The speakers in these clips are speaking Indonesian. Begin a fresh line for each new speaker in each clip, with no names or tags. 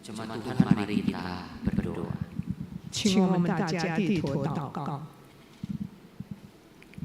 Jemaat Tuhan, mari kita berdoa.
请我们大家低头祷告。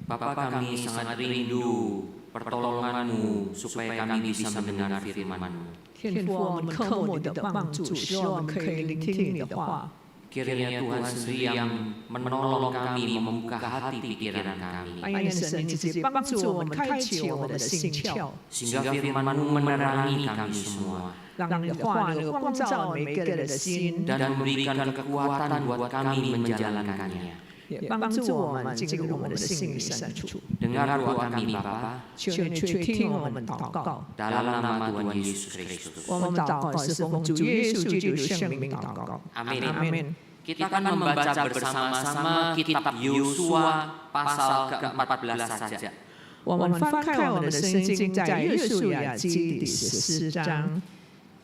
Bapa, kami sangat rindu pertolongan-Mu supaya kami bisa mendengar firman-Mu.
天父，我们渴慕你的帮助，使我们可以聆听你的话。
Kiranya Tuhan sendiri yang menolong kami membuka hati pikiran kami.
但愿神你自己帮助我们，开启我们的心窍，
Sehingga firman-Mu menerangi kami semua
让你的话能够光照每个人的心，
dan memberikan kekuatan buat kami menjalankannya.
也帮助我们进入我们的心里深处。
Dengar doa kami Bapa,
求你垂听我们祷告。
dalam nama Tuhan Yesus Kristus.
我们祷告是奉主耶稣基督圣名祷告。
Amin.
阿门。
Kita akan membaca bersama-sama kitab Yosua pasal ke-14 saja.
我们翻开我们的圣经，在约书亚记第14章。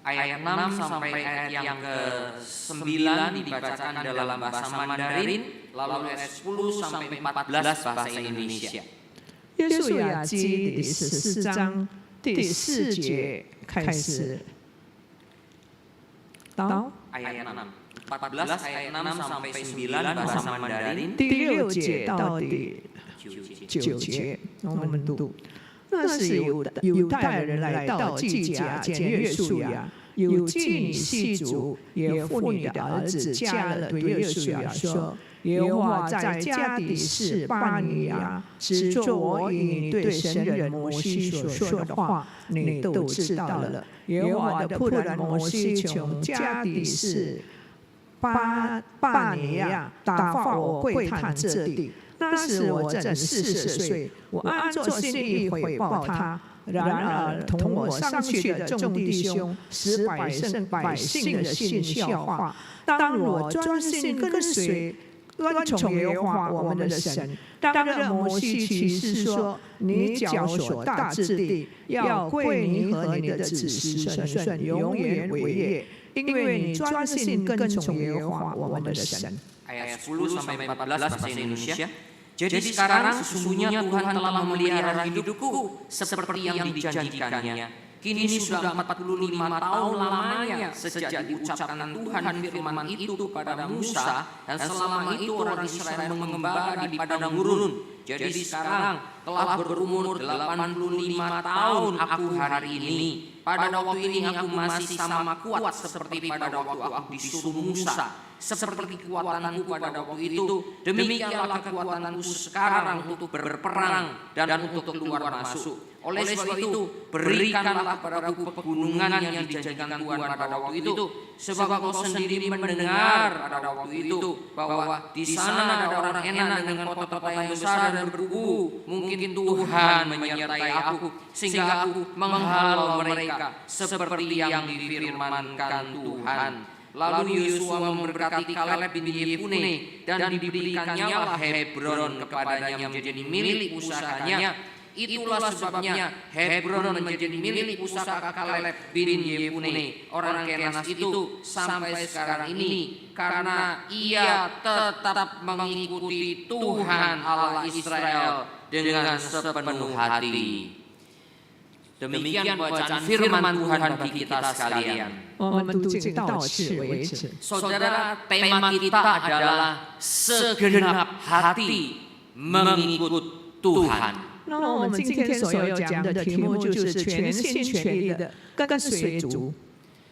Ayat 6 sampai ayat yang ke-9 dibacakan dalam bahasa Mandarin, lalu ayat 10 sampai 14 bahasa Indonesia.
约书亚记第14章第4节开始。到
Ayat 6. 14 ayat 6 sampai 9 bahasa Mandarin.
第6节到第9节，我们读。那是犹太人来到基甲见约书亚，有祭你系族耶夫尼的儿子加勒对约书亚说：“耶和华在加底是巴尼亚，只做我与你对神人摩西所说的话，你都知道了。耶和华的仆人摩西从加底是巴尼亚打发我窥探这地。 那时我正40岁，我按着心意回报他。然而同我上去的众弟兄使百姓的心笑话。当我专心跟随跟从耶和华我们的神，当日摩西起誓说：你脚所大之地要归你和你的子孙孙孙永远为业，因为你专心跟从耶和华我们的神。
Ayat 10 sampai 14 bahasa Indonesia. Jadi sekarang sesungguhnya Tuhan telah memelihara hidupku seperti yang dijanjikannya. Kini sudah 45 tahun lamanya sejak diucapkan Tuhan firman itu kepada Musa, dan selama itu orang Israel mengembara di padang gurun. Jadi sekarang telah berumur 85 tahun aku hari ini. Pada waktu ini aku masih sama kuat seperti pada waktu aku disuruh Musa. Seperti kekuatanku pada waktu itu, demikianlah kekuatanku sekarang untuk berperang dan untuk keluar masuk. Oleh sebab itu, berikanlah padaku pegunungan yang dijanjikan Tuhan pada waktu itu, sebab kau sendiri mendengar pada waktu itu bahwa di sana ada orang enak dengan kota-kota yang besar dan berkubu. Mungkin Tuhan menyertai aku sehingga aku menghalau mereka seperti yang difirmankan Tuhan. Lalu Yosua memberkati Kaleb bin Yefune dan diberikannya lah Hebron kepadanya menjadi milik pusakanya. Itulah sebabnya Hebron menjadi milik pusaka Kaleb bin Yefune orang Kenas itu sampai sekarang ini, karena ia tetap mengikuti Tuhan Allah Israel dengan sepenuh hati. Demikian bacaan firman Tuhan bagi kita sekalian. Saudara, tema kita adalah segenap hati mengikut Tuhan.
那么我们今天所要讲的题目就是全心全意的跟随主。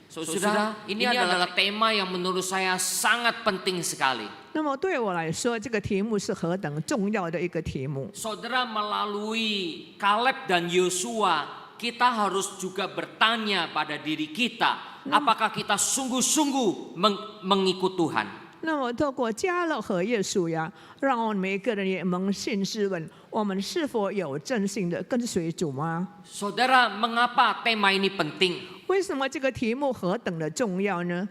Saudara, ini adalah tema yang menurut saya sangat penting sekali.
那么对我来说，这个题目是何等重要的一个题目。
Saudara, melalui Kaleb dan Yosua, kita harus juga bertanya pada diri kita, apakah kita sungguh-sungguh mengikut Tuhan?
那么透过加勒和耶稣呀，让我们每个人也扪心自问，我们是否有真心的跟随主吗？
Saudara, mengapa tema ini penting?
为什么这个题目何等的重要呢？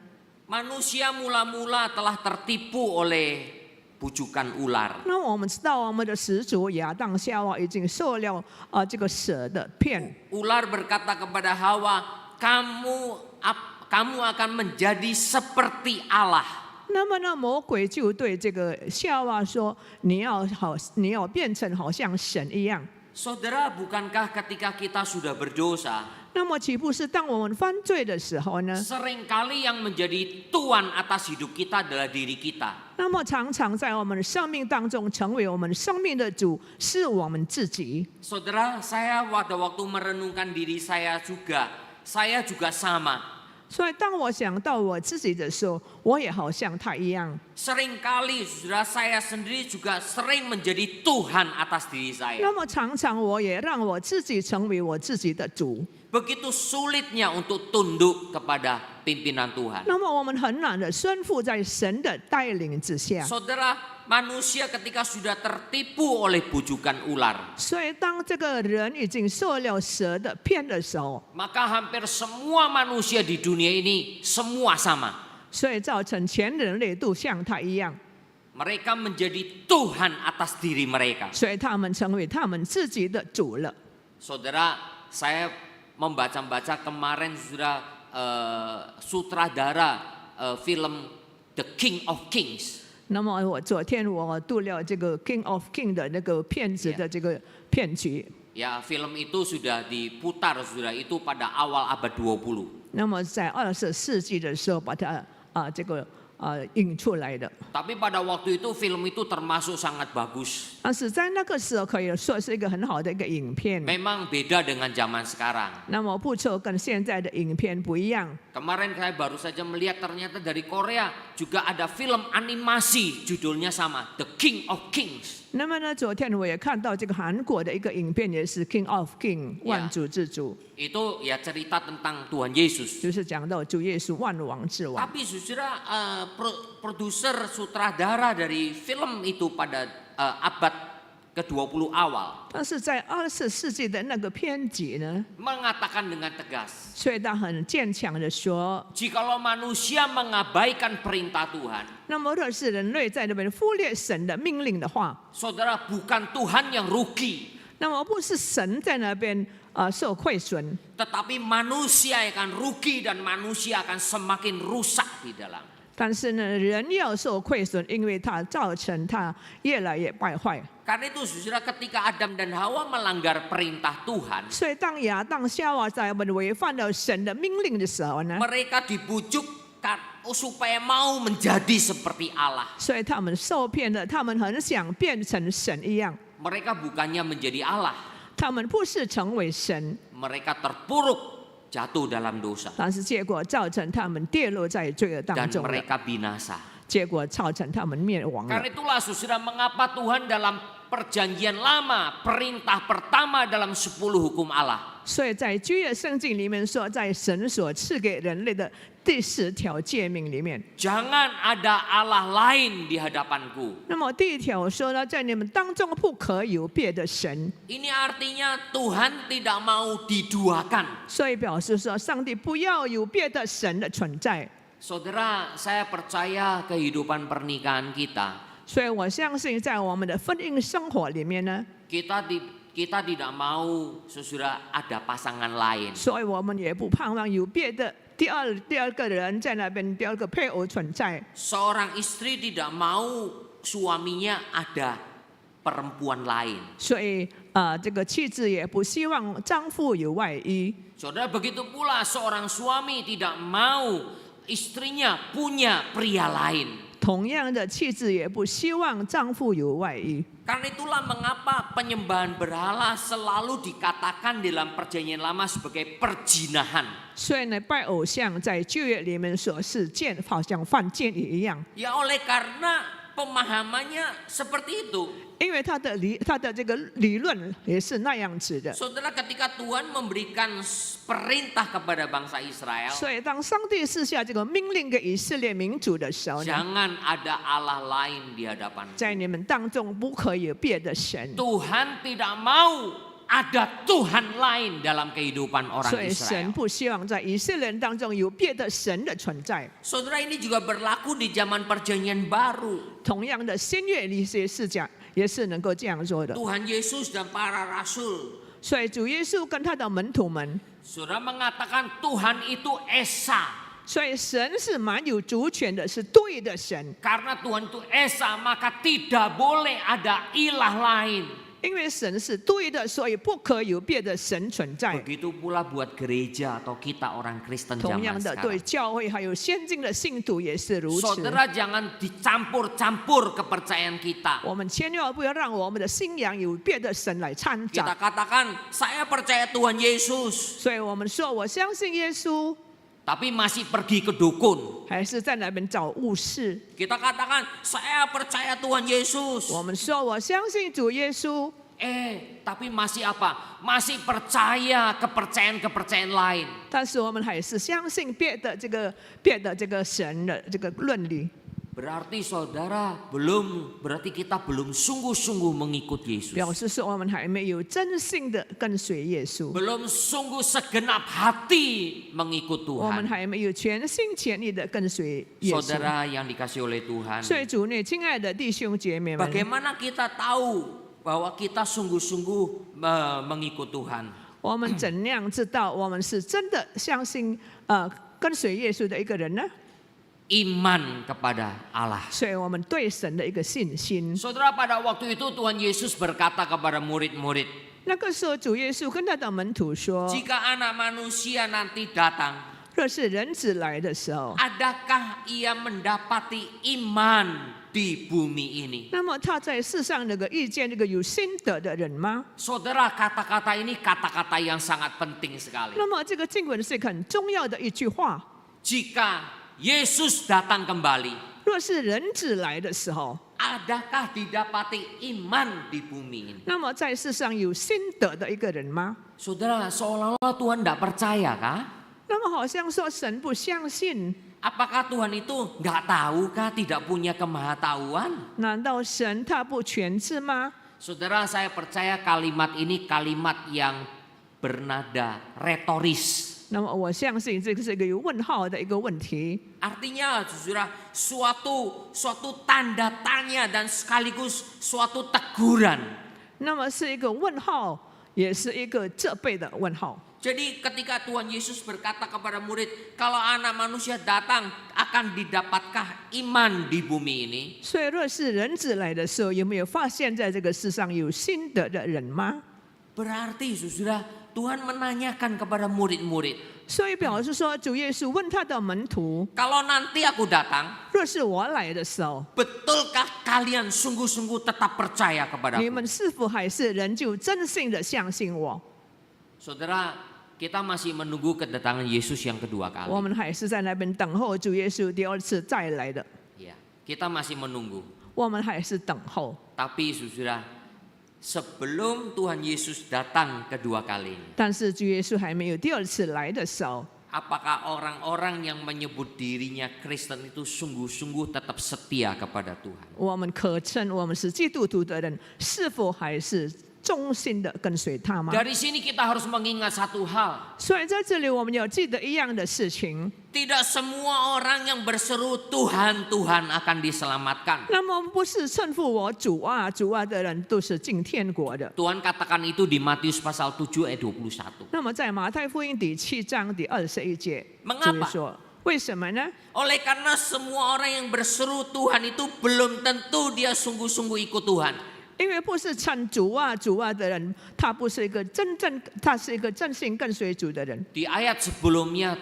Manusia mula-mula telah tertipu oleh bujukan ular.
那我们知道，我们的始祖亚当夏娃已经受了这个蛇的骗。
Ular berkata kepada Hawa, kamu akan menjadi seperti Allah.
那么呢，魔鬼就对这个夏娃说：“你要变成好像神一样。”
Saudara, bukankah ketika kita sudah berdosa,
那么岂不是当我们犯罪的时候呢？
seringkali yang menjadi tuan atas hidup kita adalah diri kita.
那么常常在我们的生命当中成为我们生命的主，是我们自己。
Saudara, saya pada waktu merenungkan diri saya juga sama.
所以当我想到我自己的时候，我也好像他一样。
Seringkali saudara, saya sendiri juga sering menjadi Tuhan atas diri saya.
那么常常我也让我自己成为我自己的主。
Begitu sulitnya untuk tunduk kepada pimpinan Tuhan.
那么我们很难的顺服在神的带领之下。
Saudara, manusia ketika sudah tertipu oleh bujukan ular,
所以当这个人已经受了蛇的骗的时候，
maka hampir semua manusia di dunia ini semua sama.
所以造成全人类都像他一样，
Mereka menjadi Tuhan atas diri mereka.
所以他们成为他们自己的主了。
Saudara, saya membaca-baca kemarin sudah sutradara film The King of Kings.
那么昨天我读了这个 King of King 的那个骗子的这个骗局。
Ya, film itu sudah diputar sudah itu pada awal abad 20.
那么在20世纪的时候把它引出来的。
Tapi pada waktu itu film itu termasuk sangat bagus.
但是在那个时候可以说是一个很好的一个影片。
Memang beda dengan zaman sekarang.
那么不错，跟现在的影片不一样。
Kemarin saya baru saja melihat ternyata dari Korea juga ada film animasi judulnya sama, The King of Kings.
那么呢，昨天我也看到这个韩国的一个影片，也是 King of King 万主之主，
Itu ya cerita tentang Tuhan Yesus.
就是讲到主耶稣万王之王。
Tapi saudara, produser sutradara dari film itu pada abad ke-20 awal
但是在20世纪的那个编辑呢，
mengatakan dengan tegas,
所以他很坚强的说，
jikalau manusia mengabaikan perintah Tuhan,
那么若是人类在那边忽略神的命令的话，
saudara, bukan Tuhan yang rugi,
那么不是神在那边受亏损，
tetapi manusia yang akan rugi dan manusia akan semakin rusak di dalam.
但是呢，人要受亏损，因为他造成他越来越败坏。
Karena itu saudara, ketika Adam dan Hawa melanggar perintah Tuhan,
所以当亚当夏娃在我们违反了神的命令的时候呢，
mereka dibujuk supaya mau menjadi seperti Allah.
所以他们受骗了，他们很想变成神一样，
Mereka bukannya menjadi Allah,
他们不是成为神，
mereka terpuruk jatuh dalam dosa
但是结果造成他们跌落在罪恶当
dan
中了，
mereka binasa.
结果造成他们灭亡了
Karena。itulah saudara, mengapa Tuhan dalam perjanjian lama perintah pertama dalam 10 hukum Allah,
所以在旧约圣经里面说，在神所赐给人类的第10条诫命里面，
jangan ada Allah lain di hadapanku.
那么第1条说呢，在你们当中不可有别的神，
Ini artinya Tuhan tidak mau diduakan.
所以表示说，上帝不要有别的神的存在。
Saudara, saya percaya kehidupan pernikahan kita,
所以我相信，在我们的婚姻生活里面呢，
kita tidak mau saudara ada pasangan lain.
所以我们也不盼望有别的第二个人在那边，第二个配偶存在。
Seorang istri tidak mau suaminya ada perempuan lain.
所以这个妻子也不希望丈夫有外遇。
Saudara, begitu pula seorang suami tidak mau istrinya punya pria lain.
同样的，妻子也不希望丈夫有外遇。
Karena itulah mengapa penyembahan berhala selalu dikatakan dalam perjanjian lama sebagai perjinahan.
所以呢，拜偶像在旧约里面说是奸，好像犯奸淫一样。
Ya oleh karena pemahamannya seperti itu.
因为他的这个理论也是那样子的。
Saudara, ketika Tuhan memberikan perintah kepada bangsa Israel,
所以当上帝赐下这个命令给以色列民族的时候呢，
jangan ada Allah lain di hadapan.
在你们当中不可以有别的神。
Tuhan tidak mau ada Tuhan lain dalam kehidupan orang
所以神
Israel.
不希望在以色列人当中有别的神的存在。
Saudara, ini juga berlaku di zaman perjanjian baru.
同样的，新约里是讲也是能够这样做的。
Tuhan Yesus dan para rasul,
所以主耶稣跟他的门徒们，
saudara, mengatakan Tuhan itu Esa.
所以神是蛮有主权的，是对的神。
Karena Tuhan itu Esa, maka tidak boleh ada ilah lain.
因为神是对的，所以不可有别的神存在。
Begitu pula buat gereja atau kita orang Kristen
同
zaman
样的，对
sekarang.
教会还有先进的信徒也是如此。
Saudara jangan dicampur-campur kepercayaan kita.
我们千万不要让我们的信仰有别的神来掺
Kita
杂。
katakan saya percaya Tuhan Yesus,
所以我们说，我相信耶稣，
tapi masih pergi ke dukun.
还是在那边找巫师。
Kita katakan saya percaya Tuhan Yesus,
我们说，我相信主耶稣，
tapi masih apa? Masih percaya kepercayaan-kepercayaan lain.
但是我们还是相信别的这个神的这个论理。
Berarti saudara berarti kita belum sungguh-sungguh mengikut Yesus.
表示说我们还没有真心的跟随耶稣，
Belum sungguh segenap hati mengikut
我们
Tuhan.
还没有全心全意的跟随耶稣。
Saudara yang dikasih oleh Tuhan.
所以主内，亲爱的弟兄姐妹们，
Bagaimana kita tahu bahwa kita sungguh-sungguh mengikut Tuhan?
我们怎样知道我们是真的相信跟随耶稣的一个人呢？
Iman kepada Allah.
所以我们对神的一个信心。
Saudara, pada waktu itu Tuhan Yesus berkata kepada murid-murid,
那个时候，主耶稣跟他的门徒说
jika anak manusia nanti datang,：“
若是人子来的时候，
adakah ia mendapati iman di bumi ini?”
那么他在世上那个遇见那个有心得的人吗？
Saudara, kata-kata ini kata-kata yang sangat penting sekali.
那么这个经文是很重要的一句话。
Jika Yesus datang kembali,
若是人子来的时候，
adakah didapati iman di bumi ini?
那么在世上有心得的一个人吗？
Saudara, seolah-olah Tuhan tidak percaya kah?
那么好像说神不相信，
Apakah Tuhan itu nggak tahu kah, tidak punya kemahatauan?
难道神他不全知吗？
Saudara, saya percaya kalimat ini kalimat yang bernada retoris.
那么我相信这个是一个有问号的一个问题。
Artinya, saudara, suatu tanda tanya dan sekaligus suatu teguran.
那么是一个问号，也是一个责备的问号。
Jadi ketika Tuhan Yesus berkata kepada murid, kalau anak manusia datang akan didapatkah iman di bumi ini?
所以，若是人子来的时候，有没有发现在这个世上有心得的人吗？
Berarti, saudara, Tuhan menanyakan kepada murid-murid,
所以表示说，主耶稣问他的门徒：
kalau nanti aku datang,
若是我来的时候，
betulkah kalian sungguh-sungguh tetap percaya
你
kepadaku?
们是否还是仍旧真心的相信我？
Saudara, kita masih menunggu kedatangan Yesus yang kedua
我
kali.
们还是在那边等候主耶稣第二次再来的，
Ya, kita masih menunggu.
我们还是等候。
Tapi, saudara, sebelum Tuhan Yesus datang kedua kali,
但是主耶稣还没有第二次来的时候，
apakah orang-orang yang menyebut dirinya Kristen itu sungguh-sungguh tetap setia kepada Tuhan?
我们可称我们是基督徒的人，是否还是忠心的跟随他吗？
Dari sini kita harus mengingat satu hal.
所以在这里，我们要记得一样的事情。
Tidak semua orang yang berseru Tuhan, Tuhan akan diselamatkan.
那么不是称呼我主啊主啊的人都是进天国的。
Tuhan katakan itu di Matius pasal 7 ayat 21.
那么在马太福音第7章第21节，
Mengapa?
主耶说：“为什么呢？
Oleh karena semua orang yang berseru Tuhan itu belum tentu dia sungguh-sungguh ikut Tuhan.
因为不是称主啊主啊的人，他不是一个他是一个真心跟随主的人。
Di ayat sebelumnya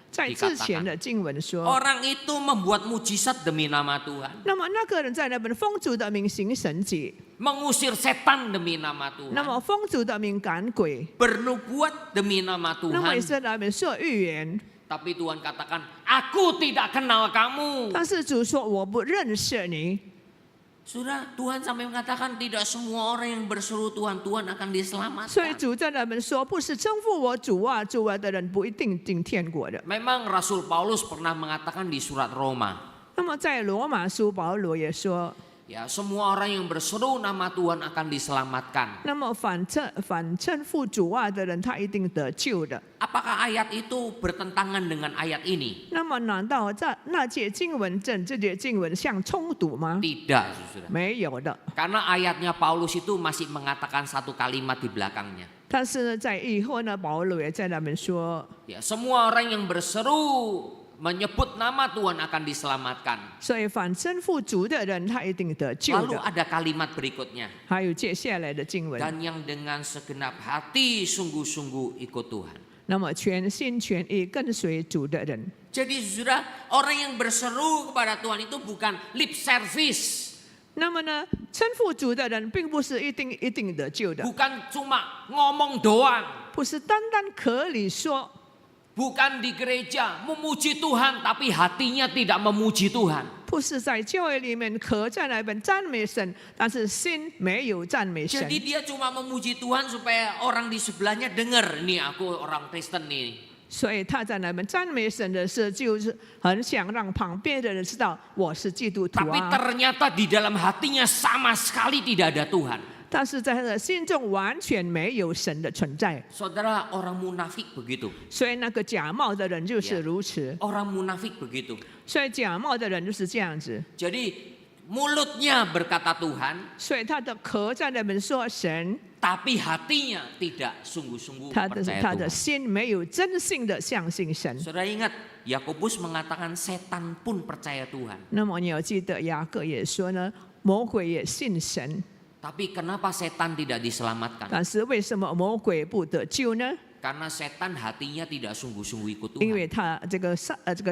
在之前的经文说，
orang itu membuat mujizat demi nama Tuhan.
那么那个人在那边奉主的名行神迹，
Mengusir setan demi nama
那
Tuhan.
么奉主的名赶鬼，
Bernubuat demi nama
那么也
Tuhan.
是在那边说预言。
Tapi Tuhan katakan, aku tidak kenal kamu.
但是主说我不认识你。
Sudah, Tuhan sampai mengatakan tidak semua orang yang berseru Tuhan, Tuhan akan
所以
diselamatkan.
主在那边说，不是称呼我主啊主啊的人不一定进天国的。
Memang Rasul Paulus pernah mengatakan di surat Roma,
那么在罗马书保罗也说，
ya semua orang yang berseru nama Tuhan akan diselamatkan.
那么反称呼主啊的人，他一定得救的。
Apakah ayat itu bertentangan dengan ayat ini?
那么难道在那节经文这节经文相冲突吗？
Tidak, saudara.
没有的。
Karena ayatnya Paulus itu masih mengatakan satu kalimat di belakangnya.
但是呢，在以后呢，保罗也在那边说，
Ya, semua orang yang berseru menyebut nama Tuhan akan diselamatkan.
所以凡称呼主的人，他一定得救
Lalu
的。
ada kalimat berikutnya.
还有接下来的经文，
Dan yang dengan segenap hati sungguh-sungguh ikut Tuhan.
那么全心全意跟随主的人，
Jadi saudara, orang yang berseru kepada Tuhan itu bukan lip service.
那么呢，称呼主的人并不是一定得救的，
Bukan cuma ngomong doang.
不是单单口里说，
Bukan di gereja memuji Tuhan tapi hatinya tidak memuji Tuhan.
不是在教会里面口在那边赞美神，但是心没有赞美神。
Jadi dia cuma memuji Tuhan supaya orang di sebelahnya dengar, nih aku orang Kristen nih.
所以他在那边赞美神的时候，就是很想让旁边的人知道我是基督徒
Tapi
啊。
ternyata di dalam hatinya sama sekali tidak ada Tuhan.
但是在他的心中完全没有神的存在，
Saudara, orang munafik begitu.
所以那个假冒的人就是如此。
Orang munafik begitu.
所以假冒的人就是这样子，
Jadi mulutnya berkata Tuhan,
所以他的口在那边说神，
tapi hatinya tidak sungguh-sungguh
他的
percaya
的
Tuhan.
心没有真性的相信神。
Saudara ingat, Yakobus mengatakan setan pun percaya Tuhan.
那么你要记得雅各也说呢，魔鬼也信神，
Tapi kenapa setan tidak diselamatkan?
但是为什么魔鬼不得救呢？
Karena setan hatinya tidak sungguh-sungguh ikut
因
Tuhan.
为他这个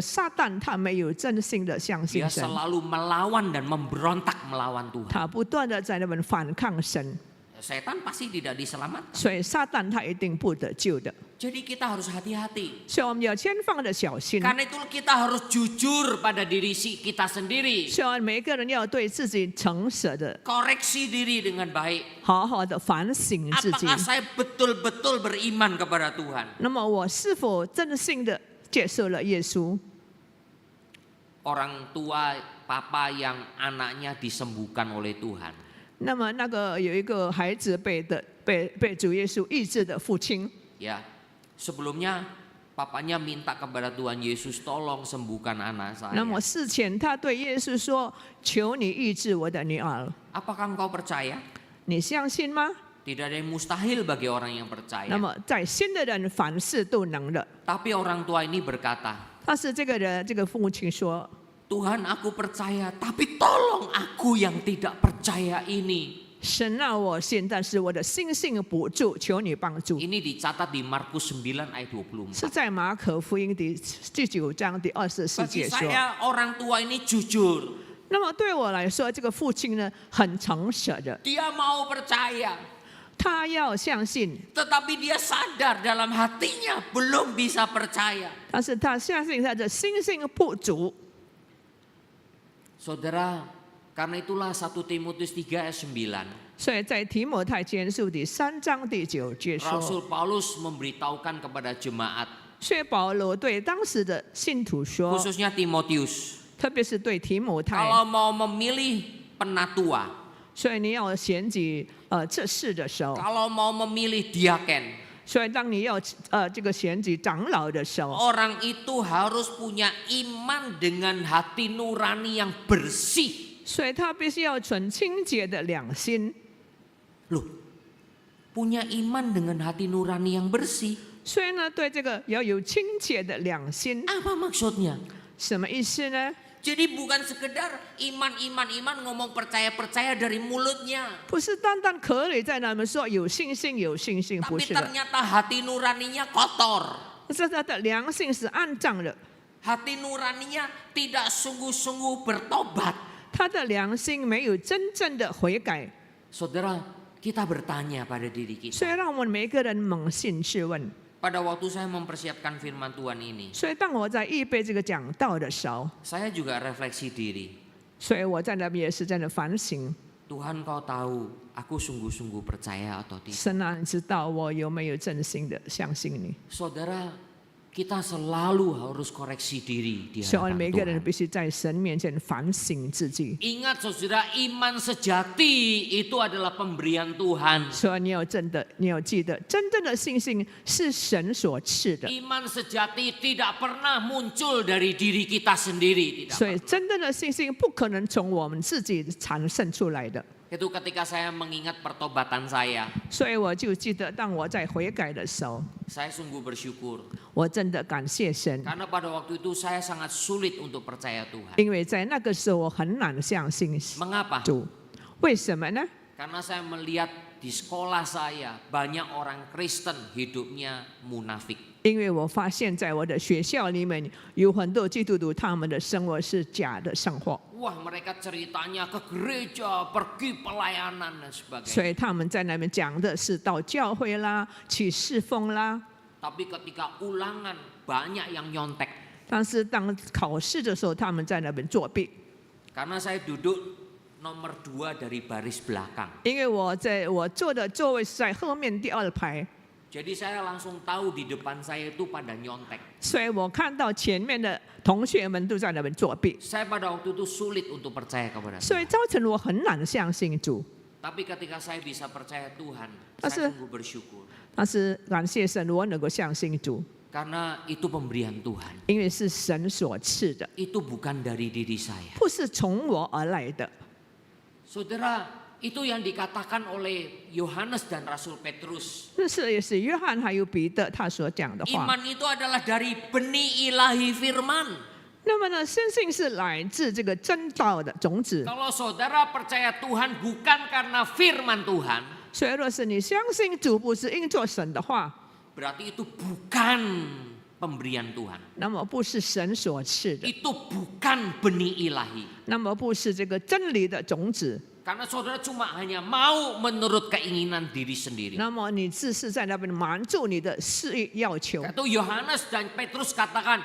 撒旦他没有真性的相信
Dia
神，
selalu melawan dan memberontak melawan Tuhan.
他不断的在那边反抗神，
Setan pasti tidak diselamatkan.
所以撒旦他一定不得救的。
Jadi kita harus hati-hati.
所以我们要千方的小心。
Karena itu kita harus jujur pada diri kita sendiri.
所以每个人要对自己诚实的，
Koreksi diri dengan baik.
好好的反省自己。
Apakah saya betul-betul beriman kepada Tuhan?
那么我是否真心的接受了耶稣？
Orang tua papa yang anaknya disembuhkan oleh Tuhan.
那么那个有一个孩子被主耶稣医治的父亲，
Ya, sebelumnya papanya minta kepada Tuhan Yesus, tolong sembuhkan anak
那么
saya.
事前他对耶稣说：“求你医治我的女儿。
Apakah engkau percaya? ”
你相信吗？
Tidak ada yang mustahil bagi orang yang
那
percaya.
么在信的人凡事都能的。
Tapi orang tua ini berkata,
但是这个父亲说
Tuhan aku percaya, tapi tolong aku yang tidak percaya ini.
神让我信，但是我的心性不住，求你帮助。
Ini dicatat di Markus 9 ayat
是
24.
在马可福音第9章第24
Bagi
节说。
saya orang tua ini jujur.
那么对我来说，这个父亲呢很诚实的，
Dia mau percaya,
他要相信，
tetapi dia sadar dalam hatinya belum bisa percaya.
但是他相信他的心性不足。
Saudara, karena itulah 1 Timotius 3 ayat 9.
所以在提摩太前书第3章第9节说，
Rasul Paulus memberitahukan kepada jemaat,
所以保罗对当时的信徒说，
khususnya Timotius,
特别是对提摩太，
kalau mau memilih penatua,
所以你要选举这事的时候，
kalau mau memilih diaken,
所以当你要这个选举长老的时候，
orang itu harus punya iman dengan hati nurani yang bersih.
所以他必须要存清洁的良心。
Loh, punya iman dengan hati nurani yang bersih.
所以呢，对这个要有清洁的良心，
Apa maksudnya?
什么意思呢？
Jadi bukan sekedar iman ngomong percaya dari mulutnya.
不是单单口里在那边说有信心，有信心，不
Tapi
是的，
ternyata hati nuraninya kotor.
是他的良心是肮脏的，
Hati nuraninya tidak sungguh-sungguh bertobat.
他的良心没有真正的悔改。
Saudara, kita bertanya pada diri
所以
kita.
让我们每个人扪心自问。
Pada waktu saya mempersiapkan firman Tuhan ini,
所以当我在预备这个讲道的时候，
saya juga refleksi diri.
所以我在那边也是在那反省。
Tuhan kau tahu aku sungguh-sungguh percaya atau tidak.
神啊，你知道我有没有真心的相信你？
Saudara, kita selalu harus koreksi diri di
所以每
hadapan
个人
Tuhan.
必须在神面前反省自己。
Ingat saudara, iman sejati itu adalah pemberian Tuhan.
所以你要记得，真正的信心是神所赐的。
Iman sejati tidak pernah muncul dari diri kita sendiri. Tidak
所以
pernah.
真正的信心不可能从我们自己产生出来的。
Itu ketika saya mengingat pertobatan saya,
所以我就记得，当我在悔改的时候，
saya sungguh bersyukur.
我真的感谢神，
Karena pada waktu itu saya sangat sulit untuk percaya Tuhan.
因为在那个时候我很难相信
Mengapa?
主。为什么呢？
Karena saya melihat di sekolah saya banyak orang Kristen hidupnya munafik.
因为我发现在我的学校里面有很多基督徒，他们的生活是假的生活，
Wah, mereka ceritanya ke gereja, pergi pelayanan dan
所
sebagainya.
以他们在那边讲的是到教会啦、去侍奉啦。
Tapi ketika ulangan banyak yang nyontek.
但是当考试的时候，他们在那边作弊。
Karena saya duduk nomor 2 dari baris belakang.
因为我坐的座位是在后面第2排，
Jadi saya langsung tahu di depan saya itu pada nyontek.
所以我看到前面的同学们都在那边作弊，
Saya pada waktu itu sulit untuk percaya kepada
所以
Tuhan.
造成我很难相信主。
Tapi ketika saya bisa percaya Tuhan,
Mas-
saya sungguh bersyukur.
但是感谢神，我能够相信主，
Karena itu pemberian Tuhan.
因为是神所赐的，
Itu bukan dari diri saya.
不是从我而来的。
Saudara, itu yang dikatakan oleh Yohanes dan Rasul Petrus.
这是也是约翰还有彼得他所讲的话。
Iman itu adalah dari benih ilahi firman.
那么呢，深信是来自这个真道的种子。
Kalau saudara percaya Tuhan bukan karena firman Tuhan,
所以，若是你相信主不是应做神的话，
berarti itu bukan pemberian Tuhan.
那么不是神所赐的，
Itu bukan benih ilahi.
那么不是这个真理的种子，
Karena saudara cuma hanya mau menurut keinginan diri sendiri.
那么你只是在那边满足你的私欲要求。
Itu Yohanes dan Petrus katakan,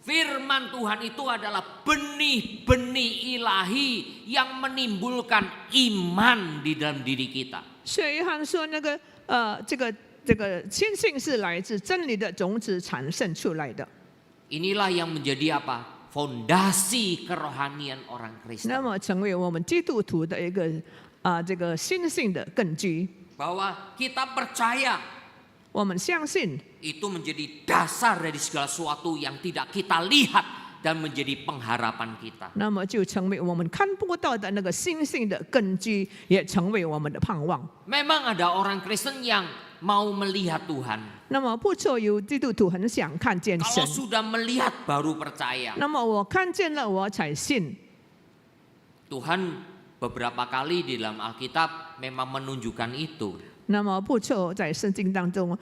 firman Tuhan itu adalah benih-benih ilahi yang menimbulkan iman di dalam diri kita.
所以约翰说，这个信心是来自真理的种子产生出来的。
Inilah yang menjadi apa? Fondasi kerohanian orang
那
Kristen.
么成为我们基督徒的一个这个信心的根基。
Bahwa kita percaya
我们相信，
itu menjadi dasar dari segala sesuatu yang tidak kita lihat dan menjadi pengharapan kita.
那么就成为我们看不到的那个信心的根基，也成为我们的盼望。
Memang ada orang Kristen yang mau melihat Tuhan.
那么不错，有基督徒很想看见神
Kalau。sudah melihat baru percaya.
那么我看见了，我才信。
Tuhan beberapa kali di dalam Alkitab memang menunjukkan itu.
那么不错，在圣经当中，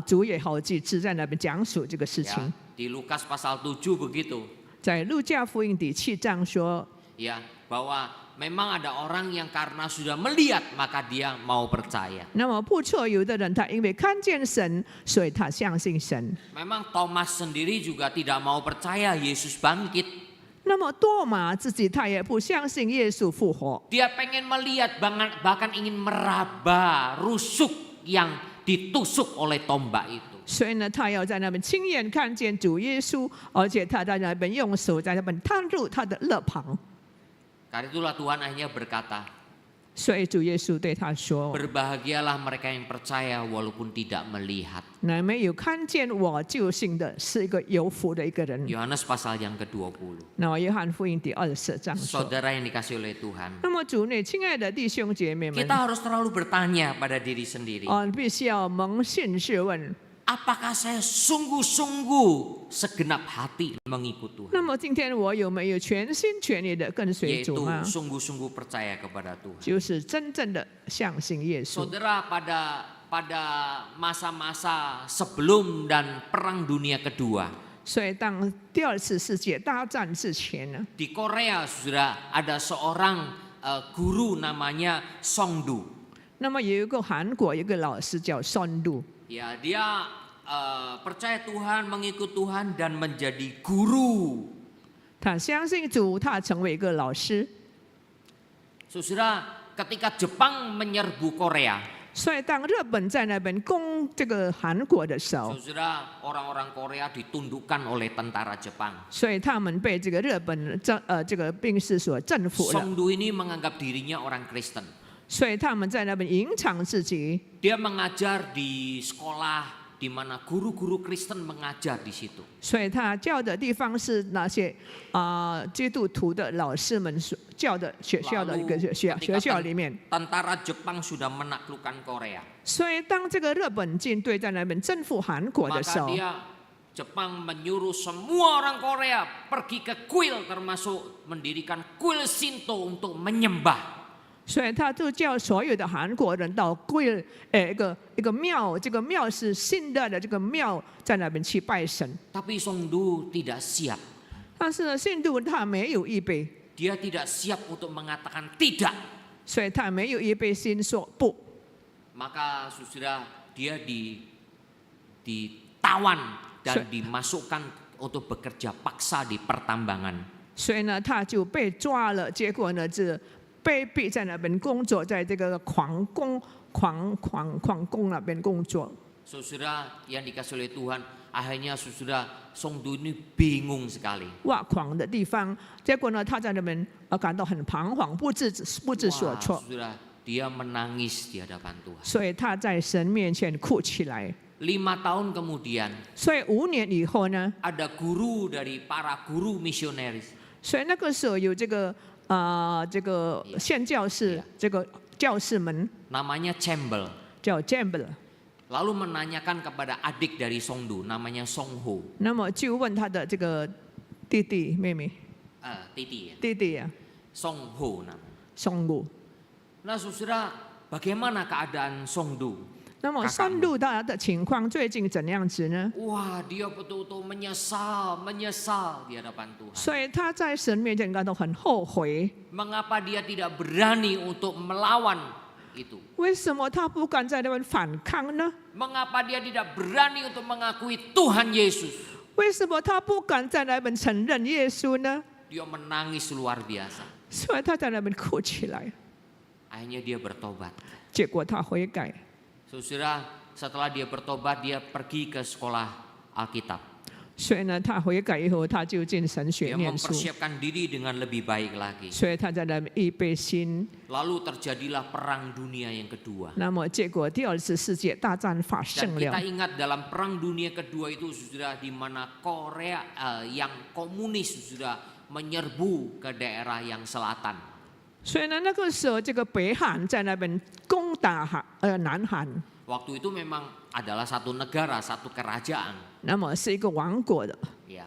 主也好几次在那边讲述这个事
Ya,
情。
di Lukas pasal 7 begitu.
在路加福音第7章说，
Ya, bahwa memang ada orang yang karena sudah melihat maka dia mau percaya.
那么不错，有的人他因为看见神，所以他相信神。
Memang Thomas sendiri juga tidak mau percaya Yesus bangkit.
那么多马自己他也不相信耶稣复活，
Dia pengen melihat bahkan ingin meraba rusuk yang ditusuk oleh tombak itu.
所以呢，他要在那边亲眼看见主耶稣，而且他在那边用手在那边探入他的肋旁。
Karena itulah Tuhan akhirnya berkata,
所以主耶稣对他说
berbahagialah mereka yang percaya walaupun tidak melihat.：“
那没有看见我就信的，是一个有福的一个人。
Yohanes pasal yang ke-20. ”
那么约翰福音第24章说。
Saudara yang dikasih oleh Tuhan,
那么主内，亲爱的弟兄姐妹们，
kita harus selalu bertanya pada diri sendiri,
必须要扪心自问。
apakah saya sungguh-sungguh segenap hati mengikut Tuhan?
那么今天我有没有全心全意的跟随
Yaitu
主吗？
sungguh-sungguh percaya kepada Tuhan.
就是真正的相信耶稣。
Saudara, pada masa-masa sebelum dan Perang Dunia Kedua,
所以当第2次世界大战之前呢，
di Korea sudah ada seorang guru namanya Songdu.
那么有一个韩国有一个老师叫孙路，
Ya, dia percaya Tuhan, mengikut Tuhan dan menjadi guru.
他相信主，他成为一个老师。
Saudara, ketika Jepang menyerbu Korea,
所以当日本在那边攻这个韩国的时候，
saudara, orang-orang Korea ditundukkan oleh tentara Jepang.
所以他们被这个日本这个兵士所征服了。
Songdu ini menganggap dirinya orang Kristen.
所以他们在那边隐藏自己，
Dia mengajar di sekolah di mana guru-guru Kristen mengajar di situ.
所以他教的地方是那些基督徒的老师们所教的学校的一个学校里面。
Tentara Jepang sudah menaklukkan Korea.
所以当这个日本军队在那边征服韩国的时
Maka
候，
Jepang menyuruh semua orang Korea pergi ke kuil, termasuk mendirikan kuil Shinto untuk menyembah.
所以他就叫所有的韩国人到一个庙，这个庙是信的这个庙，在那边去拜神。
Tapi Songdo tidak siap.
但是呢，信徒他没有预备，
Dia tidak siap untuk mengatakan tidak.
所以他没有预备心说不。
Maka saudara dia ditawan dan dimasukkan untuk bekerja paksa di pertambangan.
所以呢，他就被抓了，结果呢是被逼在那边工作，在这个矿工那边工作。
Saudara yang dikasih oleh Tuhan, akhirnya saudara Songdo ini bingung sekali.
挖矿的地方，结果呢，他在那边感到很彷徨，不知所措。
Saudara, dia menangis di hadapan Tuhan.
所以他在神面前哭起来。
5 tahun kemudian,
所以5年以后呢，
ada guru dari para guru misionaris.
所以那个时候有这个宣教士，这个教士们
Namanya Campbell.
叫 Campbell，
Lalu menanyakan kepada adik dari Songdo, namanya Songho.
那么就问他的这个弟弟妹妹
Titi ya.
弟弟啊，
Songho namanya.
松路。
Nah saudara, bagaimana keadaan Songdo?
那么松路他的情况最近怎样子呢？
Wah, dia betul-betul menyesal di hadapan Tuhan.
所以他在神面前感到很后悔。
Mengapa dia tidak berani untuk melawan itu?
为什么他不敢在那边反抗呢？
Mengapa dia tidak berani untuk mengakui Tuhan Yesus?
为什么他不敢在那边承认耶稣呢？
Dia menangis luar biasa.
所以他在那边哭起来，
Akhirnya dia bertobat.
结果他悔改。
Saudara, setelah dia bertobat, dia pergi ke sekolah Alkitab.
所以呢，他悔改以后，他就进神
Dia
学念书。
mempersiapkan diri dengan lebih baik lagi.
所以他在那边预备心。
Lalu terjadilah Perang Dunia yang kedua.
那么结果第二次世界大战发
Dan
生
kita
了。
ingat dalam Perang Dunia kedua itu sudah di mana Korea yang komunis sudah menyerbu ke daerah yang selatan.
所以呢，那个时候这个北韩在那边攻打南韩，
Waktu itu memang adalah satu negara, satu kerajaan.
那么是一个王国的。
Ya.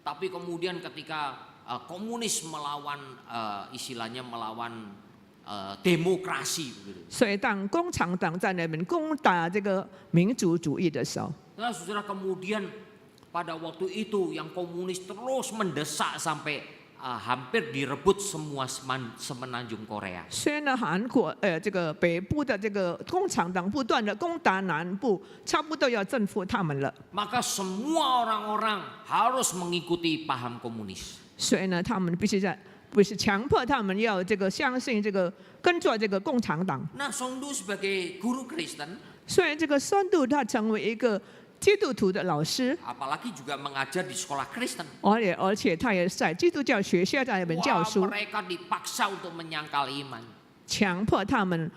Tapi kemudian ketika komunis melawan istilahnya melawan demokrasi begitu.
所以当共产党在那边攻打这个民族主义的时候，
Nah, saudara, kemudian pada waktu itu yang komunis terus mendesak sampai hampir direbut semua semenanjung Korea.
所以呢，韩国这个北部的这个共产党不断的攻打南部，差不多要征服他们了。
Maka semua orang-orang harus mengikuti paham komunis.
所以呢，他们必须强迫他们要这个相信这个跟着这个共产党。
Nah, Songdo sebagai guru Kristen,
所以这个孙度他成为一个基督徒的老师，
apalagi juga mengajar di sekolah Kristen.
而且他也在基督教学校在那边教
Wah,
书，
mereka dipaksa untuk menyangkal iman.
强迫他们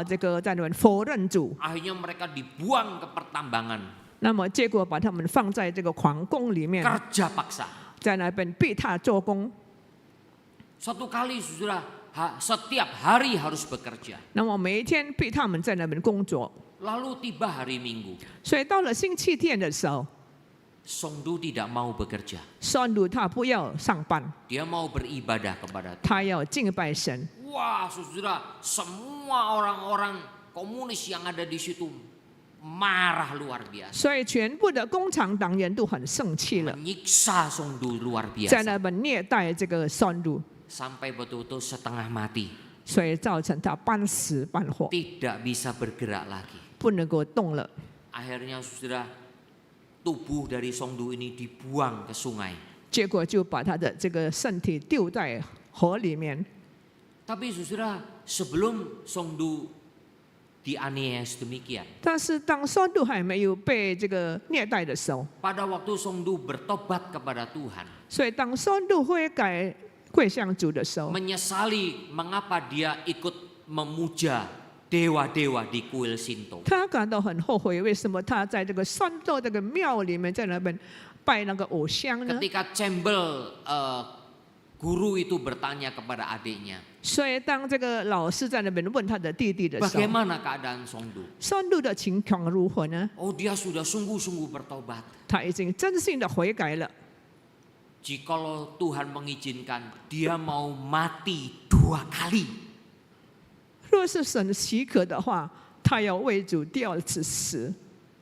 这个在那边否认主。
Akhirnya mereka dibuang ke pertambangan.
那么结果把他们放在这个皇宫里面，
Kerja paksa.
在那边逼他做工。
Suatu kali saudara, setiap hari harus bekerja.
那么每一天逼他们在那边工作。
Lalu tiba hari Minggu.
所以到了星期天的时候，
Songdo tidak mau bekerja.
孙度他不要上班，
Dia mau beribadah kepada Tuhan.
他要敬拜神。
Wah, saudara, semua orang-orang komunis yang ada di situ marah luar biasa.
所以全部的共产党员都很生气了，
Menyiksa Songdo luar
在
biasa.
那边虐待这个孙度，
Sampai betul-betul setengah mati.
所以造成他半死半活，
Tidak bisa bergerak lagi.
不能够动了。
Akhirnya saudara, tubuh dari Songdo ini dibuang ke sungai.
结果就把他的这个身体丢在河里面。
Tapi saudara, sebelum Songdo dianiaya sedemikian,
但是当孙度还没有被这个虐待的时候，
pada waktu Songdo bertobat kepada Tuhan,
所以当孙度悔改跪向主的时候，
menyesali mengapa dia ikut memuja dewa-dewa di kuil Shinto.
他感到很后悔，为什么他在这个山洞这个庙里面，在那边拜那个偶像呢？
Ketika Campbell guru itu bertanya kepada adiknya,
所以当这个老师在那边问他的弟弟的时候，
bagaimana keadaan Songdu?
山路的情况如何呢？
Oh, dia sudah sungguh-sungguh bertobat.
他已经真心的悔改了。
Jikalau Tuhan mengizinkan, dia mau mati 2 kali.
若是神许可的话，他要为主第二次死。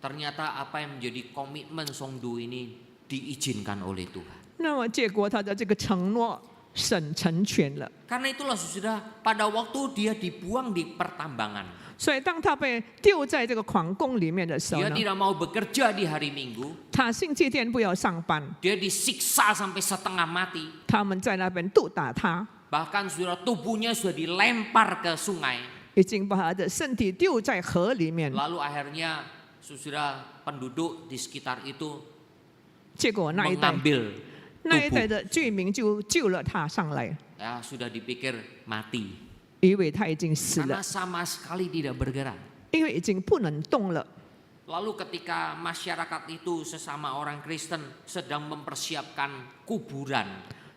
Ternyata apa yang menjadi komitmen Songdu ini diizinkan oleh Tuhan.
那么结果他的这个承诺，神成全了。
Karena itulah sudah pada waktu dia dibuang di pertambangan.
所以当他被丢在这个皇宫里面的时候
Dia
呢，
tidak mau bekerja di hari Minggu.
他星期天不要上班，
Dia disiksa sampai setengah mati.
他们在那边毒打他，
Bahkan sudah tubuhnya sudah dilempar ke sungai.
已经把他的身体丢在河里面。
Lalu akhirnya sudah penduduk di sekitar itu
结果那一代
mengambil
的
tubuh.
居民就救了他上来，
Ya, sudah dipikir mati.
因为他已经死
Karena
了，
sama sekali tidak bergerak.
因为已经不能动了。
Lalu ketika masyarakat itu sesama orang Kristen sedang mempersiapkan kuburan,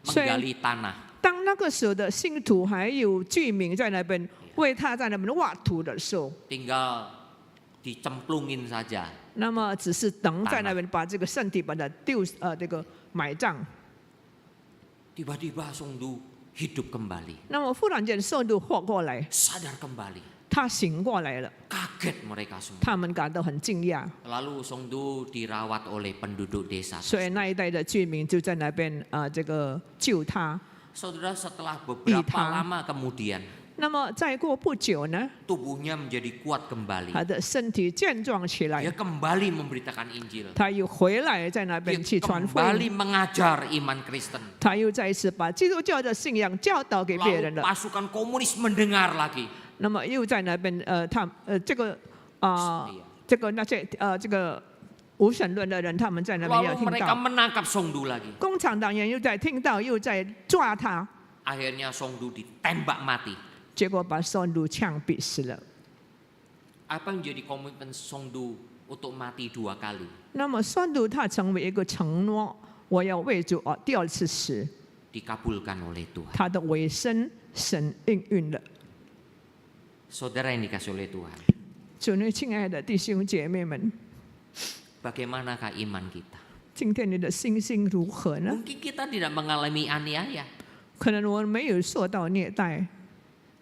menggali tanah.
当那个时候的信徒还有居民在那边为他在那边挖土的时候，
Tinggal dicemplungin saja.
那么只是等在那边把这个身体把它这个埋葬。
Tiba-tiba Songdu hidup kembali,
那么忽然间圣徒活过来，
sadar kembali.
他醒过来了，
Kaget mereka semua.
他们感到很惊讶，
Lalu Songdu dirawat oleh penduduk desa.
所以那一代的居民就在那边这个救他。
Saudara, setelah beberapa
Ita.
lama kemudian
那么再过不久呢，
tubuhnya menjadi kuat kembali.
他的身体健壮起
Dia
来，
kembali memberitakan Injil.
他又回来在那
Dia
边去传福
kembali
音，
mengajar iman Kristen.
他又再一次把基督教的信仰教导给别
Lalu
人了。
pasukan komunis mendengar lagi.
那么又在那边这个这个那些这个无神论的人，他们在那边要
Lalu
听
mereka
到，
menangkap Songdu lagi.
共产党员又在听到，又在抓他，
Akhirnya Songdu ditembak mati.
结果把圣徒枪毙死了。
Apa yang menjadi komitmen Songdu untuk mati 2 kali?
那么圣徒他成为一个承诺，我要为主第二次死，
Dikabulkan oleh Tuhan.
他的尾声神应允了。
Saudara yang dikasih oleh Tuhan,
主内亲爱的弟兄姐妹们，
bagaimanakah iman kita?
今天你的信心如何呢？
Mungkin kita tidak mengalami aniaya,
可能我没有受到虐待，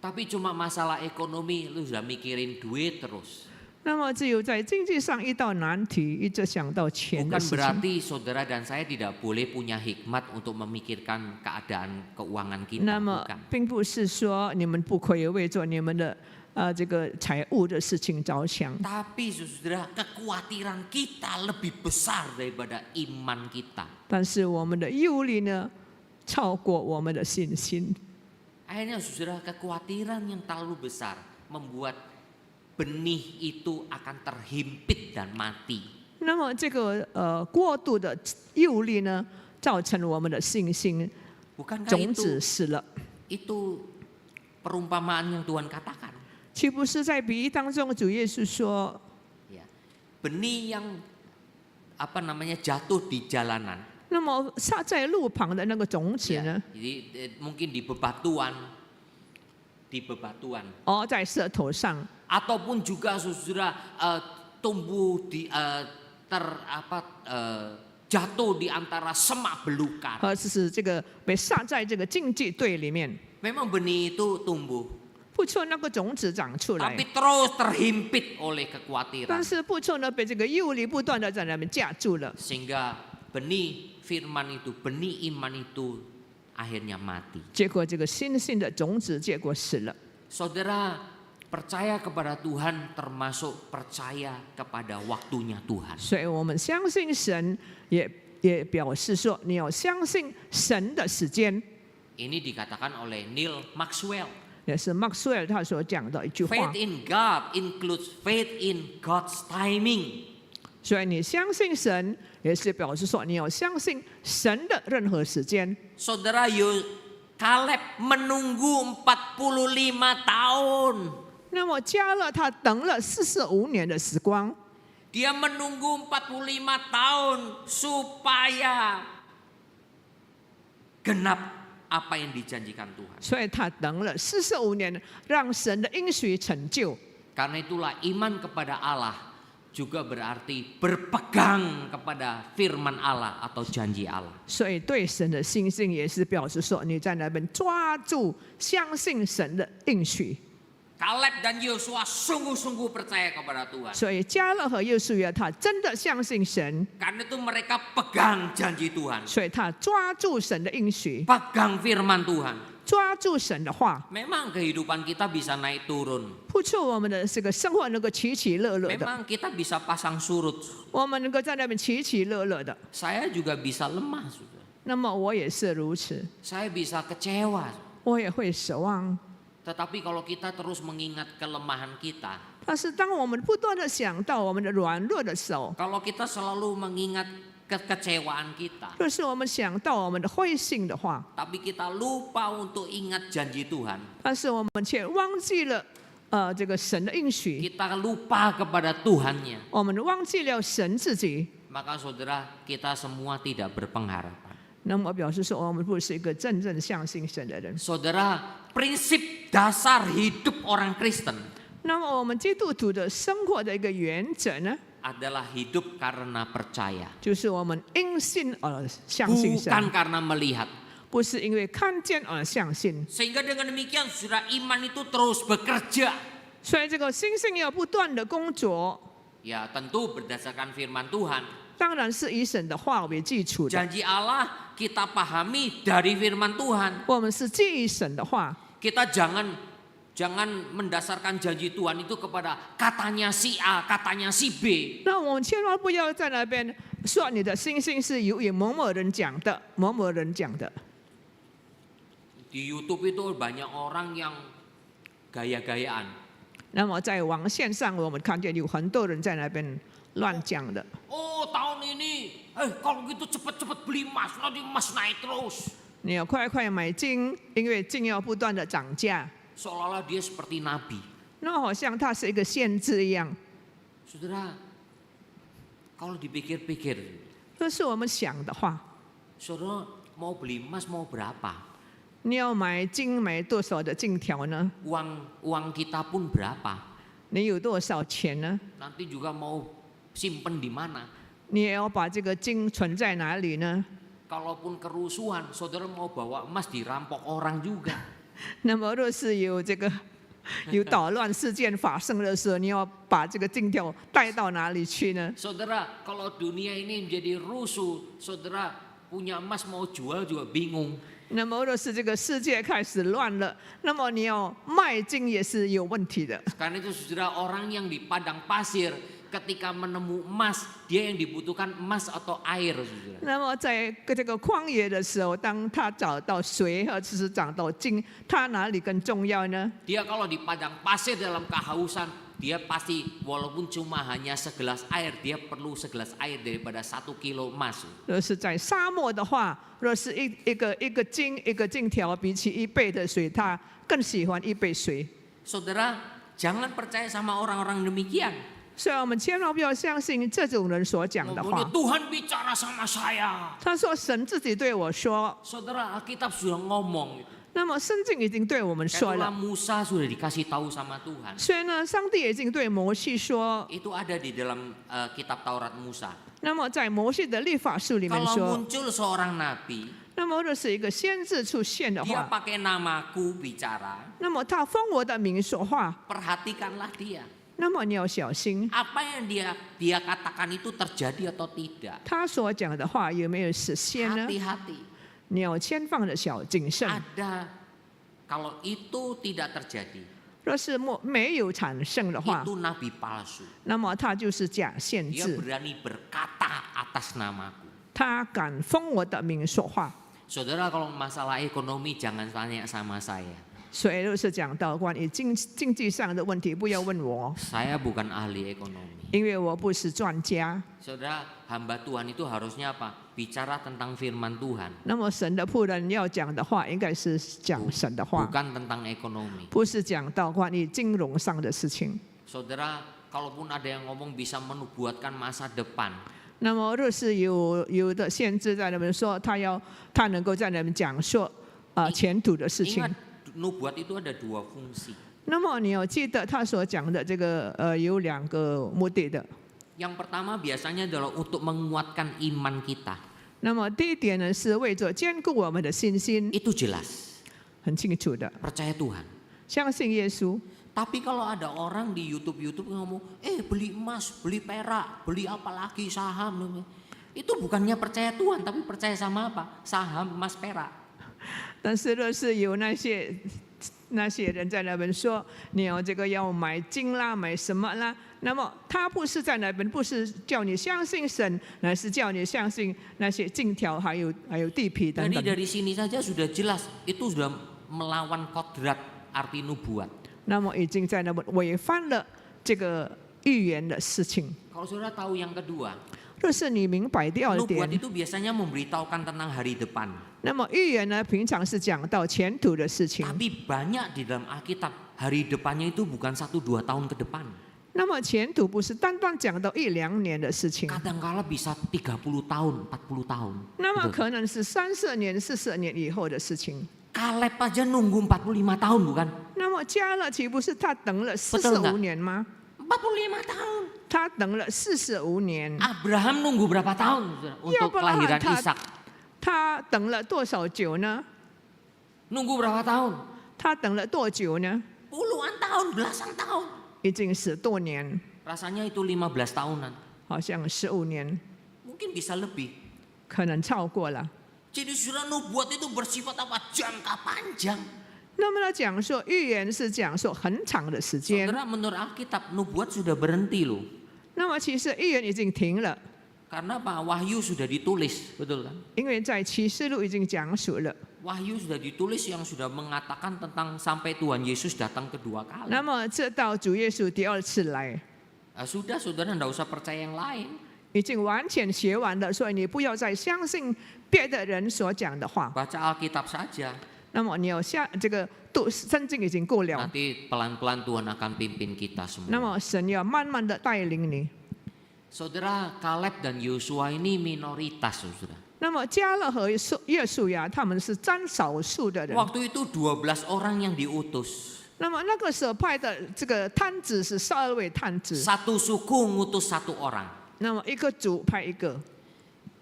tapi cuma masalah ekonomi, lu sudah mikirin duit terus.
那么只有在经济上遇到难题，一直想到钱的
Bukan
事情。
berarti saudara dan saya tidak boleh punya hikmat untuk memikirkan keadaan keuangan kita.
那么
Bukan.
并不是说你们不可以为做你们的这个财务的事情着想，
Tapi saudara, kekhawatiran kita lebih besar daripada iman kita.
但是我们的忧虑呢，超过我们的信心。
Akhirnya saudara, kekhawatiran yang terlalu besar membuat benih itu akan terhimpit dan mati.
那么这个过度的忧虑呢，造成我们的信心
Bukankah
种子死了。
itu perumpamaan yang Tuhan katakan?
岂不是在比喻当中，主耶稣说，
Ya. Benih yang jatuh di jalanan.
那么撒在路旁的那个种子
Ya,
呢，
jadi mungkin di bebatuan,
在舌头上，
ataupun juga saudara tumbuh di jatuh di antara semak belukar.
或者是这个被撒在这个竞技队里面，
Memang benih itu tumbuh,
不错，那个种子长出来
tapi，terus terhimpit oleh
但
kekhawatiran.
是不错呢，被这个忧虑不断的在那边架住了，
Sehingga benih firman itu, benih iman itu akhirnya mati.
结果这个信心的种子结果死了。
Saudara, percaya kepada Tuhan termasuk percaya kepada waktunya Tuhan.
所以我们相信神，也表示说，你要相信神的时间。
Ini dikatakan oleh Neil Maxwell.
也是 Maxwell 他所讲的一句话
Faith。in God includes faith in God's timing.
所以你相信神，也是表示说你要相信神的任何时间。
Saudara, Caleb menunggu 45 tahun.
那么加勒他等了45年的时光，
Dia menunggu 45 tahun supaya genap apa yang dijanjikan Tuhan.
所以他等了45年，让神的应许成就。
Karena itulah iman kepada Allah juga berarti berpegang kepada firman Allah atau janji Allah.
所以对神的信心也是表示说，你在那边抓住、相信神的应许。
Kaleb dan Yosua sungguh-sungguh percaya kepada Tuhan.
所以加勒和约书亚他真的相信神，
Karena itu mereka pegang janji Tuhan.
所以他抓住神的应许，
Pegang firman Tuhan.
抓住神的话，
Memang kehidupan kita bisa naik turun.
不出我们的这个生活能够起起落落的，
Memang kita bisa pasang surut.
我们能够在那边起起落落的。
Saya juga bisa lemah, Saudara.
那么我也是如此，
Saya bisa kecewa.
我也会守望。
Tetapi kalau kita terus mengingat kelemahan kita,
但是当我们不断的想到我们的软弱的时候，
kalau kita selalu mengingat kekecewaan kita,
若是我们想到我们的灰心的话，
tapi kita lupa untuk ingat janji Tuhan,
但是我们却忘记了这个神的应许，
kita lupa kepada Tuhannya,
我们忘记了神自己，
maka saudara kita semua tidak berpengharapan.
那么表示说我们不是一个真正相信神的人。
Saudara, prinsip dasar hidup orang Kristen
那么我们基督徒的生活的一个原则呢，
adalah hidup karena percaya,
就是我们因信而相信神，
bukan karena melihat.
不是因为看见而相信。
Sehingga dengan demikian saudara iman itu terus bekerja.
所以这个信心要不断的工作，
Ya tentu berdasarkan firman Tuhan.
当然是以神的话为基础的。
Janji Allah kita pahami dari firman Tuhan.
我们是基于神的话，
Kita jangan mendasarkan janji Tuhan itu kepada katanya si A, katanya si B.
那我们千万不要在那边说你的信心是由于某某人讲的，某某人讲的。
Di YouTube itu banyak orang yang gaya-gayaan.
那么在网线上，我们看见有很多人在那边乱讲的。
Oh tahun ini, kalau gitu cepet-cepet beli emas, nanti emas naik terus.
你要快快买金，因为金要不断的涨价。
Seolah-olah dia seperti nabi.
那好像他是一个先知一样。
Saudara, kalau dipikir-pikir,
这是我们想的话。
saudara mau beli emas mau berapa?
你要买金，买多少的金条呢？
Uang kita pun berapa?
你有多少钱呢？
Nanti juga mau simpen di mana?
你也要把这个金存在哪里呢？
Kalaupun kerusuhan, saudara mau bawa emas dirampok orang juga.
那么若是有这个有捣乱事件发生的时候，你要把这个金条带到哪里去呢？
Saudara, kalau dunia ini menjadi rusuh, saudara punya emas mau jual juga bingung.
那么若是这个世界开始乱了，那么你要卖金也是有问题的。
Karena itu saudara, orang yang di padang pasir ketika menemu emas, dia yang dibutuhkan emas atau air, saudara.
那么在这个旷野的时候，当他找到水或者是找到金，他哪里更重要呢？
Dia kalau di padang pasir dalam kehausan, dia pasti walaupun cuma hanya segelas air, dia perlu segelas air daripada 1 kilo emas.
若是在沙漠的话，若是一个金条，比起1杯的水，他更喜欢1杯水。
Saudara, jangan percaya sama orang-orang demikian.
所以我们千万不要相信这种人所讲的
Ngomongnya
话。
Tuhan bicara sama saya.
他说神自己对我说，
Saudara, Alkitab sudah ngomong.
那么圣经已经对我们说
Itulah
了。
Musa sudah dikasih tahu sama Tuhan.
所以呢，上帝已经对摩西说，
Itu ada di dalam kitab Taurat Musa.
那么在摩西的律法书里面
Kalau
说，
muncul seorang nabi,
那么若是一个先知出现的
dia
话，
pakai namaku bicara,
那么他封我的名说话，
perhatikanlah dia.
那么你要小心，
Apa yang dia katakan itu terjadi atau tidak?
他所讲的话有没有实现呢？
Hati-hati.
你要千万的小谨慎。
Ada kalau itu tidak terjadi,
若是没有产生的话，
itu nabi palsu.
那么他就是假先
Dia
知，
berani berkata atas namaku.
他敢封我的名说话。
Saudara, kalau masalah ekonomi jangan tanya sama saya.
所以若是讲到关于经济上的问题，不要问我，
Saya bukan ahli ekonomi.
因为我不是专家。
Saudara, hamba Tuhan itu harusnya apa? Bicara tentang firman Tuhan,
那么神的仆人要讲的话，应该是讲神的话，
bukan tentang ekonomi.
不是讲到关于金融上的事情。
Saudara, kalaupun ada yang ngomong bisa menubuatkan masa depan,
那么若是有的限制在那边说，他能够在那边讲说前途的事情。
ingat nubuat itu ada 2 fungsi.
那么你要记得他所讲的这个有2个目的的。
Yang pertama biasanya adalah untuk menguatkan iman kita.
那么第一点呢，是为着坚固我们的信心，
Itu jelas,
很清楚的，
percaya Tuhan.
相信耶稣。
Tapi kalau ada orang di YouTube ngomong, beli emas, beli perak, beli apa lagi saham, itu bukannya percaya Tuhan, tapi percaya sama apa? Saham, emas, perak.
但是若是有那些人在那边说你要这个要买金啦，买什么啦，那么他不是在那边，不是叫你相信神，乃是叫你相信那些金条还有地皮等
Jadi
等。
dari sini saja sudah jelas, itu sudah melawan kodrat arti nubuat.
那么已经在那边违反了这个预言的事情。
Kalau saudara tahu yang kedua,
若是你明白第二
nubuat
点，
itu biasanya memberitahukan tentang hari depan.
那么预言呢，平常是讲到前途的事情。
Tapi banyak di dalam Alkitab, hari depannya itu bukan 1-2 tahun ke depan.
那么前途不是单单讲到1-2年的事情，
Kadangkala bisa 30 tahun, 40 tahun.
那么
Betul.
可能是30年、40年以后的事情。
Kaleb aja nunggu 45 tahun bukan?
那么加勒岂不是他等了
Betul nggak?
45年吗？
45 tahun.
他等了45年，
Abraham nunggu berapa tahun saudara, untuk kelahiran Ishak?
他等了多少久呢？
Nunggu berapa tahun?
他等了多久呢？
Puluhan tahun, belasan tahun.
已经10多年，
Rasanya itu 15 tahunan.
好像15年，
Mungkin bisa lebih.
可能超过了。
Jadi saudara, nubuat itu bersifat apa? Jangka panjang.
那么他讲说预言是讲说很长的时间，
Saudara, menurut Alkitab nubuat sudah berhenti loh.
那么其实预言已经停了，
Karena apa? Wahyu sudah ditulis, betul kan?
因为在启示录已经讲述了。
Wahyu sudah ditulis yang sudah mengatakan tentang sampai Tuhan Yesus datang kedua kali.
那么这到主耶稣第2次来，
Sudah, saudara tidak usah percaya yang lain.
已经完全学完了，所以你不要再相信别的人所讲的话。
Baca Alkitab saja.
那么你要这个读圣经已经够了，
Nanti pelan-pelan Tuhan akan pimpin kita
那
semua.
么神要慢慢的带领你。
Saudara, Kaleb dan Yosua ini minoritas, saudara.
那么加勒和约书亚他们是占少数的人。
Waktu itu 12 orang yang diutus.
那么那个时候派的这个探子是12位探子，
Satu suku ngutus 1 orang.
那么一个族派一个，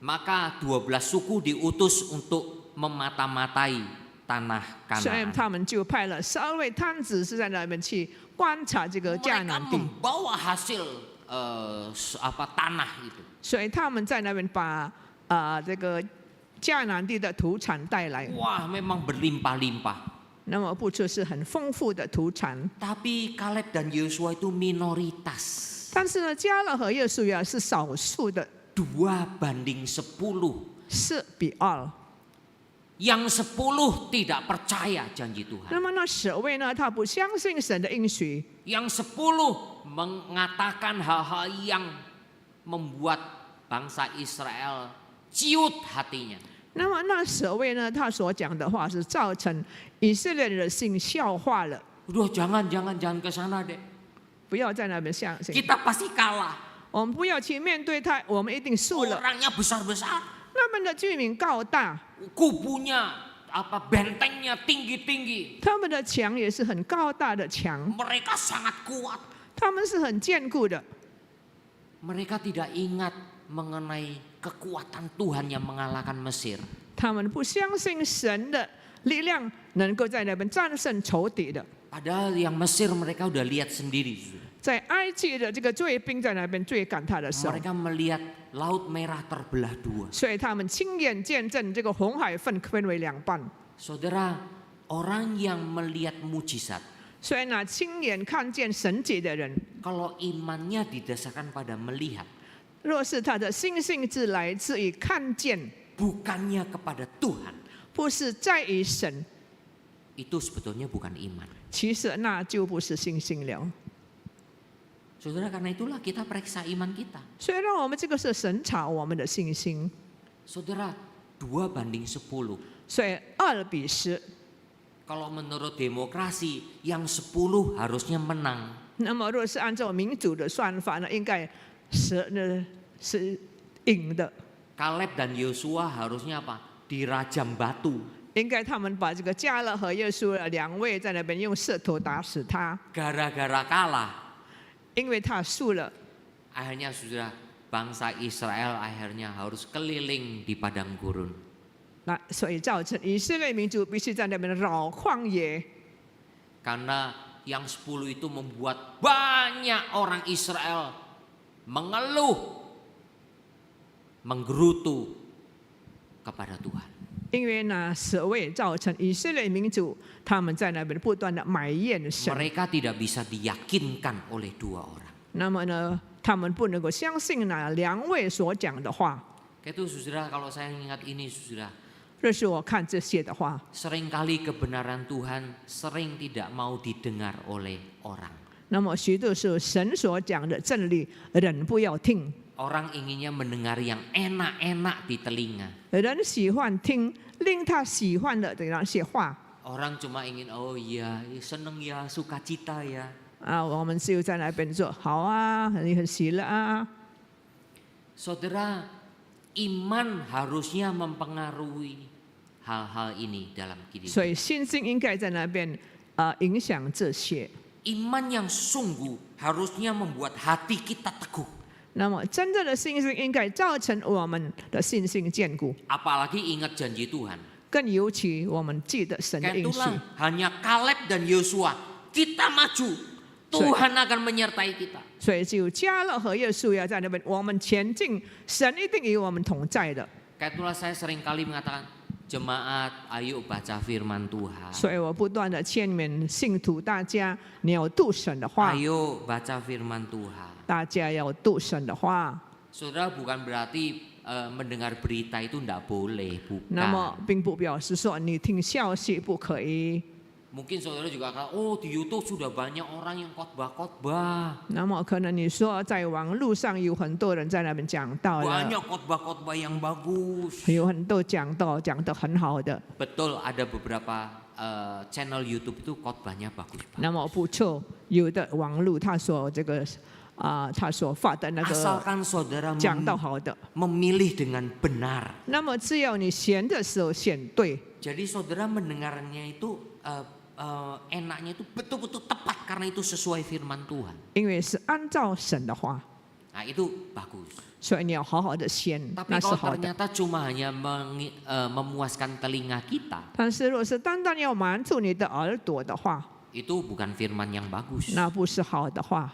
Maka 12 suku diutus untuk memata-matai tanah
所以
Kanaan.
他们就派了12位探子是在那边去观察这个迦
Mereka
南地，
membawa hasil tanah itu.
所以他们在那边把这个迦南地的土产带来，
Wah, memang berlimpah-limpah.
那么不就是很丰富的土产？
Tapi Kaleb dan Yosua itu minoritas.
但是呢，加勒和约书亚是少数的，
2:10.
4比2。
Yang 10 tidak percaya janji Tuhan.
那么那10位呢，他不相信神的应许，
Yang 10 mengatakan hal-hal yang membuat bangsa Israel ciut hatinya.
那么那10位呢，他所讲的话是造成以色列人的心笑话了。
Udah jangan ke sana deh.
不要在那边相信，
Kita pasti kalah.
我们不要去面对他，我们一定输了。
Orangnya besar-besar.
他们的居民高大，
Kubunya bentengnya tinggi-tinggi.
他们的墙也是很高大的墙，
Mereka sangat kuat.
他们是很坚固的。
Mereka tidak ingat mengenai kekuatan Tuhan yang mengalahkan Mesir.
他们不相信神的力量能够在那边战胜仇敌的。
Padahal yang Mesir mereka udah lihat sendiri.
在埃及的这个追兵在那边追赶他的时候，
Mereka melihat Laut Merah terbelah 2.
所以他们亲眼见证这个红海分为2半。
Saudara, orang yang melihat mujizat,
所以呢，亲眼看见神迹的人，
kalau imannya didasarkan pada melihat,
若是他的信心是来自于看见，
bukannya kepada Tuhan,
不是在于神，
itu sebetulnya bukan iman.
其实那就不是信心了。
Saudara, karena itulah kita periksa iman kita.
所以让我们这个是审查我们的信心。
Saudara, 2:10.
所以2比10。
Kalau menurut demokrasi, yang 10 harusnya menang.
那么如果是按照民主的算法呢，应该10呢是赢的。
Kaleb dan Yosua harusnya apa? Dirajam batu.
应该他们把这个迦勒和耶稣2位在那边用石头打死他，
Gara-gara kalah,
因为他输了。
akhirnya saudara, bangsa Israel akhirnya harus keliling di padang gurun.
那所以造成以色列民族必须在那边绕旷野，
Karena yang 10 itu membuat banyak orang Israel mengeluh, menggerutu kepada Tuhan.
因为那10位造成以色列民族他们在那边不断的埋怨神。
Mereka tidak bisa diyakinkan oleh 2 orang.
那么呢，他们不能够相信那2位所讲的话。
Itu saudara, kalau saya ingat ini saudara,
这是我看这些的话。
seringkali kebenaran Tuhan sering tidak mau didengar oleh orang.
那么许多时候神所讲的真理，人不要听。
Orang inginnya mendengar yang enak-enak di telinga.
人喜欢听令他喜欢的那些话。
Orang cuma ingin, oh iya, seneng ya, sukacita ya.
我们只有在那边说好啊，你很喜乐啊。
Saudara, iman harusnya mempengaruhi hal-hal ini dalam
所
kehidupan.
以信心应该在那边影响这些。
Iman yang sungguh harusnya membuat hati kita teguh.
那么真正的信心应该造成我们的信心坚固，
Apalagi ingat janji Tuhan.
更尤其我们记得神的
Kayak
应许。
itulah hanya Kaleb dan Yosua. Kita maju, Tuhan akan menyertai kita.
所以只有迦勒和耶稣要在那边，我们前进，神一定与我们同在的。
Kayak itulah saya sering kali mengatakan, jemaat, ayo baca firman Tuhan.
所以我不断的劝勉信徒大家，你要读神的话，
Ayo baca firman Tuhan.
大家要读神的话。
Saudara, bukan berarti mendengar berita itu tidak boleh,
那么
bukan.
并不表示说你听消息不可以。
Mungkin saudara juga akan, oh di YouTube sudah banyak orang yang khotbah-khotbah.
那么可能你说在网络上有很多人在那边讲道了，
Banyak khotbah-khotbah yang bagus.
有很多讲道讲得很好的。
Betul, ada beberapa channel YouTube itu khotbahnya bagus.
那么不错，有的网络他所这个他所发的那个
Asalkan saudara
讲道好的，
memilih dengan benar.
那么只要你选的时候选对，
Jadi saudara mendengarnya itu enaknya itu betul-betul tepat karena itu sesuai firman Tuhan.
因为是按照神的话，
Nah itu bagus.
所以你要好好的选，
Tapi
那是
kalau
好的。
ternyata cuma hanya memuaskan telinga kita,
但是如果是单单要满足你的耳朵的话，
itu bukan firman yang bagus.
那不是好的话。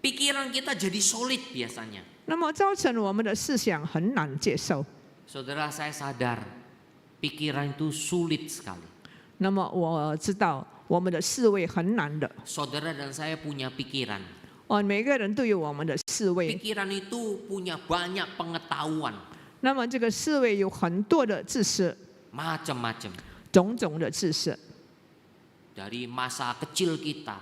Pikiran kita jadi solid biasanya.
那么造成我们的思想很难接受。
Saudara, saya sadar pikiran itu sulit sekali.
那么我知道我们的思维很难的，
Saudara dan saya punya pikiran.
每个人都有我们的思维。
Pikiran itu punya banyak pengetahuan,
那么这个思维有很多的知识，
macam-macam.
种种的知识，
Dari masa kecil kita,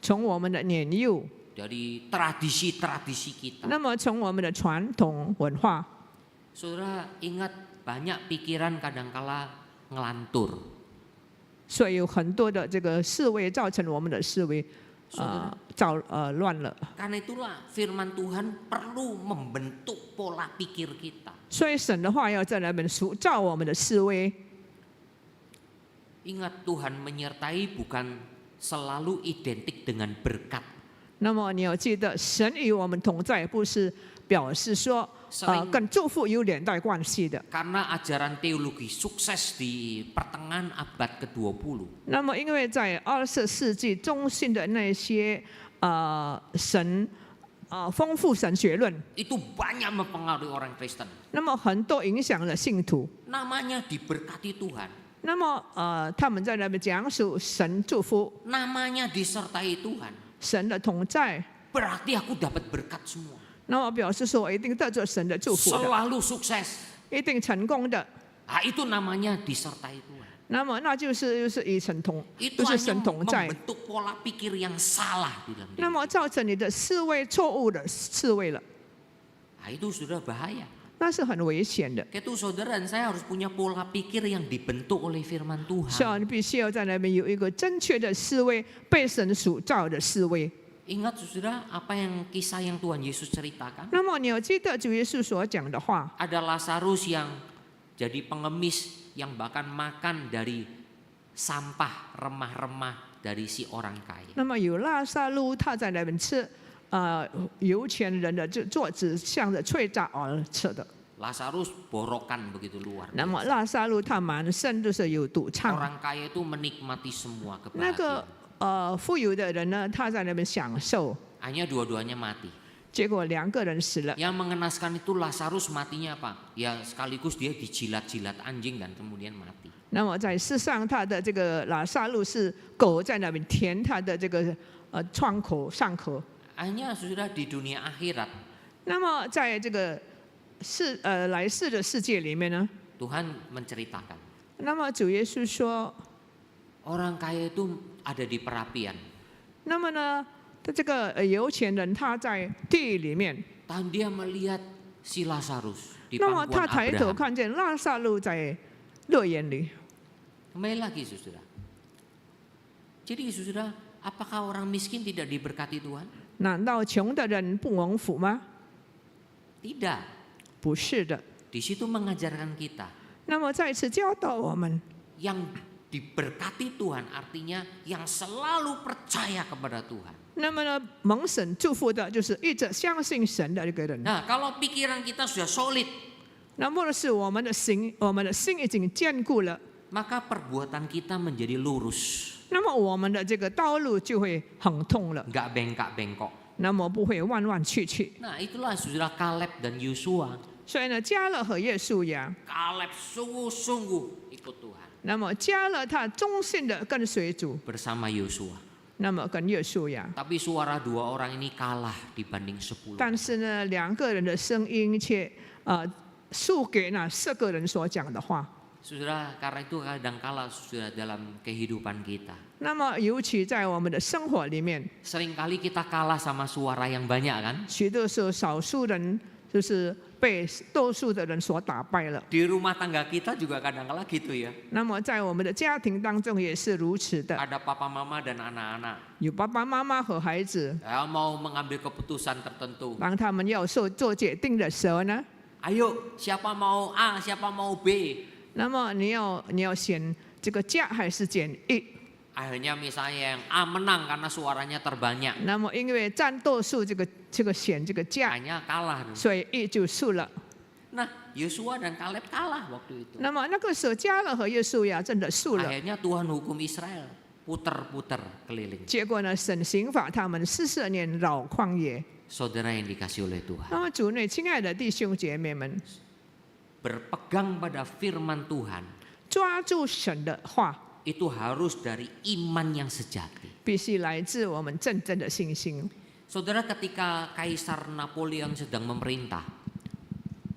从我们的年幼，
dari tradisi-tradisi kita.
那么从我们的传统文化。
Saudara ingat banyak pikiran kadangkala ngelantur.
所以有很多的这个思维造成我们的思维乱了。
Karena itulah firman Tuhan perlu membentuk pola pikir kita.
所以神的话要在那边塑造我们的思维。
Ingat Tuhan menyertai bukan selalu identik dengan berkat.
那么你要记得，神与我们同在，不是表示说跟祝福有连带关系的。
Karena ajaran teologi sukses di pertengahan abad ke-20.
那么，因为在20世纪中心的那些丰富神学论，
Itu banyak mempengaruhi orang Kristen.
那么很多影响了信徒。
Namanya diberkati Tuhan.
那么他们在那边讲述神祝福，
Namanya disertai Tuhan.
神的同在，
Berarti aku dapat berkat semua.
那么表示说我一定得着神的祝福的，
Selalu sukses.
一定成功的。
Itu namanya disertai Tuhan.
那么那就是与神同，
Itu
就是
hanya
神同在。
membentuk pola pikir yang salah di dalam
那
diri.
么造成你的思维错误的思维了，
Nah, itu sudah bahaya.
那是很危险的。
Itu saudara dan saya harus punya pola pikir yang dibentuk oleh firman
是啊，
Tuhan.
你必须要在那边有一个正确的思维，被神所造的思维。
Ingat saudara apa yang kisah yang Tuhan Yesus ceritakan?
那么你要记得主耶稣所讲的话，
Ada Lazarus yang jadi pengemis yang bahkan makan dari sampah remah-remah dari si orang kaya.
那么有拉萨路他在那边吃，有钱人的桌子向着脆渣而吃的。
Lazarus borokan begitu luar
那么
biasa.
拉萨路他满身都是有赌场，
Orang kaya itu menikmati semua
那个
kebahagiaan.
富有的人呢，他在那边享受，
Hanya dua-duanya mati.
结果2个人死了。
Yang mengenaskan itu Lazarus matinya apa? Ya sekaligus dia dijilat-jilat anjing dan kemudian mati.
那么在世上，他的这个拉萨路是狗在那边舔他的这个创口上口。
Hanya sudah di dunia akhirat
那么在这个来世的世界里面呢，
Tuhan menceritakan
那么主耶稣说，
orang kaya itu ada di perapian.
那么呢，这个有钱人他在地狱里面，
Dan dia melihat si Lazarus di
那么他
pangkuan
抬头
Abraham.
看见拉萨路在乐园里。
Kembali lagi saudara. Jadi saudara, apakah orang miskin tidak diberkati Tuhan?
难道穷的人不蒙福吗？
Tidak.
不是的。
Di situ mengajarkan kita
那么再次教导我们，
yang diberkati Tuhan artinya yang selalu percaya kepada Tuhan.
那么呢，蒙神祝福的就是一直相信神的一个人。
Nah, kalau pikiran kita sudah solid,
那么是我们的心已经坚固了，
maka perbuatan kita menjadi lurus,
那么我们的这个道路就会很通了，
nggak bengkak-bengkok.
那么不会弯弯曲曲。
Nah, itulah saudara Kaleb dan Yosua.
所以呢，加勒和耶稣呀，
Kaleb sungguh-sungguh ikut Tuhan
那么加勒他忠心的跟随主，
bersama Yosua.
那么跟耶稣呀，
Tapi suara dua orang ini kalah dibanding 10.
但是呢，2个人的声音却输给那10个人所讲的话。
Saudara, karena itu kadang-kala saudara dalam kehidupan kita.
那么尤其在我们的生活里面，
Seringkali kita kalah sama suara yang banyak kan?
许多时候少数人就是被多数的人所打败了。
Di rumah tangga kita juga kadang-kala gitu ya.
那么在我们的家庭当中也是如此的，
Ada papa mama dan anak-anak
有爸爸妈妈和孩子，
mau mengambil keputusan tertentu.
当他们要做决定的时候呢，
Ayo, siapa mau A, siapa mau B.
那么你要选这个加还是选一？
Akhirnya misalnya yang A menang karena suaranya terbanyak.
那么因为占多数这个选这个加，
Hanya kalah.
所以一就输了。
Nah, Yosua dan Kaleb kalah waktu itu.
那么那个时候加勒和耶稣呀真的输了，
Akhirnya Tuhan hukum Israel puter-puter keliling.
结果呢神刑罚他们40年绕旷野。
Saudara yang dikasih oleh Tuhan,
那么主内亲爱的弟兄姐妹们，
berpegang pada firman Tuhan
抓住神的话，
itu harus dari iman yang sejati.
必须来自我们真正的信心。
Saudara, ketika Kaisar Napoleon sedang memerintah,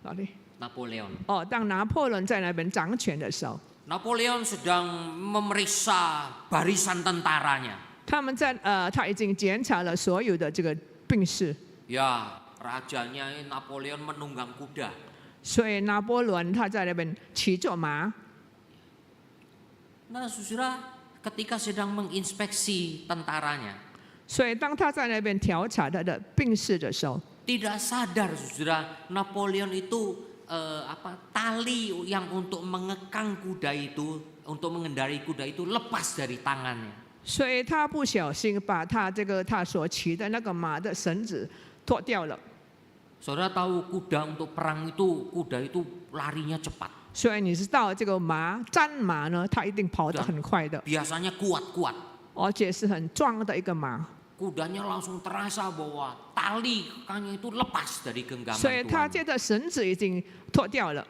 好的。
Napoleon
当拿破仑在那边掌权的时候，
Napoleon sedang memeriksa barisan tentaranya.
他已经检查了所有的这个病逝，
Ya, rajanya Napoleon menunggang kuda.
所以拿破仑他在那边骑着马。
Nah, saudara, ketika sedang menginspeksi tentaranya,
所以当他在那边调查他的病逝的时候，
tidak sadar saudara, Napoleon itu tali yang untuk mengekang kuda itu, untuk mengendarai kuda itu lepas dari tangannya.
所以他不小心把他所骑的那个马的绳子脱掉了。
Saudara tahu kuda untuk perang itu, kuda itu larinya cepat.
所以你知道这个战马呢，它一定跑得很快的，
Biasanya kuat-kuat.
而且是很壮的一个马。
Kudanya langsung terasa bahwa tali kekangnya itu lepas dari genggaman
所以他
Tuhan.
这个绳子已经脱掉了，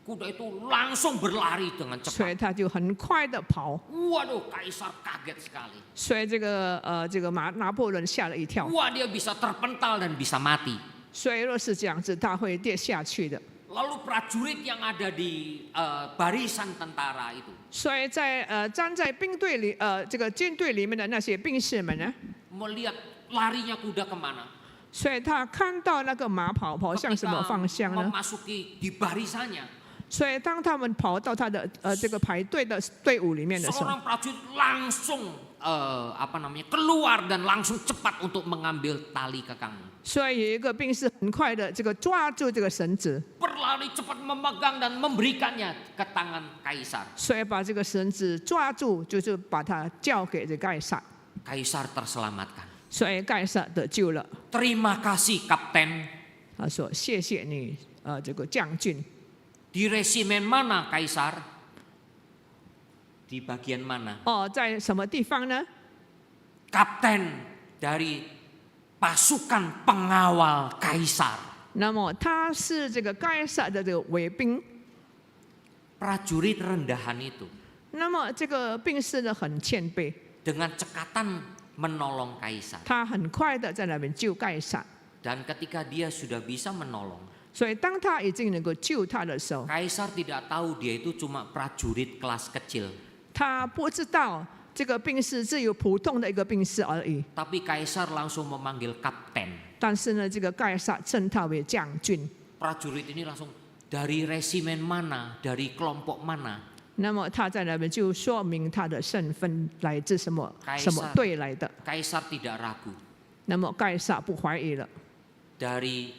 Kuda itu langsung berlari dengan
所
cepat.
以他就很快的跑。
Waduh, Kaisar kaget sekali.
所以这个拿破仑吓了一跳。
Wah, dia bisa terpental dan bisa mati.
所以若是这样子，他会跌下去的。
Lalu prajurit yang ada di barisan tentara itu
所以站在兵队里这个军队里面的那些兵士们呢，
melihat larinya kuda kemana.
所以他看到那个马跑向什么方向呢？
memasuki di barisannya,
所以当他们跑到他的这个排队的队伍里面的时候，
seorang prajurit langsung keluar dan langsung cepat untuk mengambil tali kekangnya.
所以有一个兵士很快的这个抓住这个绳子，
Berlari cepat memegang dan memberikannya ke tangan kaisar.
所以把这个绳子抓住，就是把它交给这盖萨，
Kaisar terselamatkan.
所以盖萨得救了。
Terima kasih kapten.
他说：“谢谢你，这个将军。
Di resimen mana kaisar? Di bagian mana?
哦，在什么地方呢？
Kapten dari pasukan pengawal kaisar.
那么他是这个盖萨的这个卫兵。
Prajurit rendahan itu
那么这个兵士呢很谦卑，
dengan cekatan menolong kaisar.
他很快的在那边救盖萨。
Dan ketika dia sudah bisa menolong,
所以当他已经能够救他的时候，
kaisar tidak tahu dia itu cuma prajurit kelas kecil.
他不知道这个兵士只有普通的一个兵士而已。
Tapi kaisar langsung memanggil kapten.
但是呢，这个盖萨称他为将军。
Prajurit ini langsung dari resimen mana, dari kelompok mana.
那么他在那边就说明他的身份来自什么队来的。
Kaisar tidak ragu.
那么盖萨不怀疑了。
Dari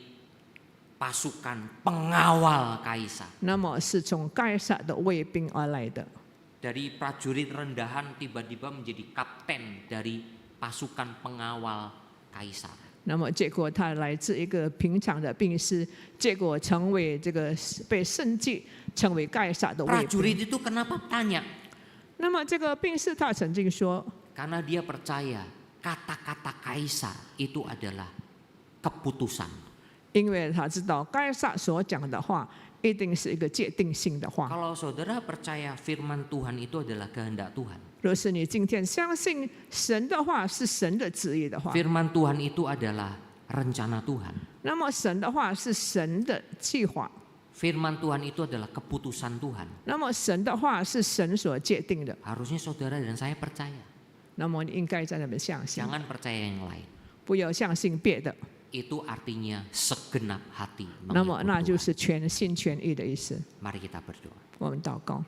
pasukan pengawal kaisar.
那么是从盖萨的卫兵而来的。
Dari prajurit rendahan tiba-tiba menjadi kapten dari pasukan pengawal kaisar.
那么结果他来自一个平常的兵士，结果成为这个被升级，成为盖萨的卫兵。
Prajurit itu kenapa tanya?
那么这个兵士他曾经说，
Karena dia percaya kata-kata kaisar itu adalah keputusan.
因为他知道盖萨所讲的话一定是一个界定性的话。
Kalau saudara percaya firman Tuhan itu adalah kehendak Tuhan.
若是你今天相信神的话是神的旨意的话，
Firman Tuhan itu adalah rencana Tuhan.
那么神的话是神的计划，
Firman Tuhan itu adalah keputusan Tuhan.
那么神的话是神所界定的，
Harusnya saudara dan saya percaya.
那么你应该在那边相信，
Jangan percaya yang lain.
不要相信别的。
Itu artinya segenap hati
那么那
mengikut
就
Tuhan.
是全心全意的意思。
Mari kita berdoa.
我们祷告，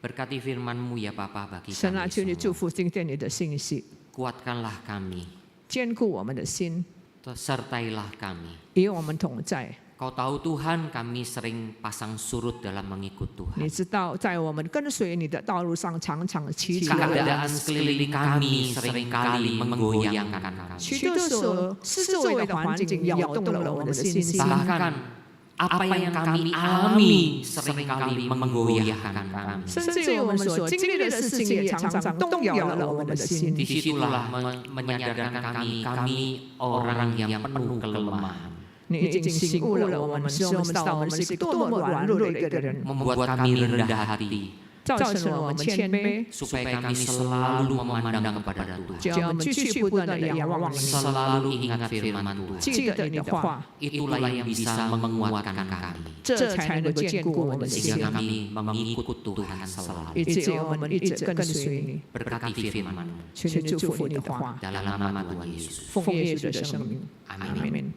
Berkati firman-Mu ya Bapa bagi
神啊，
kami
求你祝
semua.
福今天你的信息，
Kuatkanlah kami,
坚固我们的心，
sertailah kami.
与我们同在。
Kau tahu Tuhan, kami sering pasang surut dalam mengikut
你
Tuhan.
知道，在我们跟随你的道路上，常常起起落落，
Keadaan sekeliling kami seringkali menggoyangkan kami.
许多时候四周围的环境摇动了我们的信心。
Bahkan apa yang kami alami seringkali menggoyahkan kami.
甚至于我们所经历的事情也常常动摇了我们的心。
Disitulah menyadarkan kami orang yang penuh kelemahan.
你已经醒悟了我们，使我们知道我们是一个多么软弱的一个人，
Membuat kami rendah hati.
造成了我们谦卑，
Supaya kami selalu memandang kepada Tuhan.
叫我们继续不断的仰望你，
Selalu ingat firman Tuhan.
记得你的话，
Itulah yang bisa menguatkan kami.
这才能够坚固我们的心，
Sehingga kami mengikut Tuhan selalu.
以至于我们一直跟随你。
Berkati firman
求你祝福你的话，
dalam nama Tuhan Yesus.
奉耶稣的圣名，
Amin.
阿门。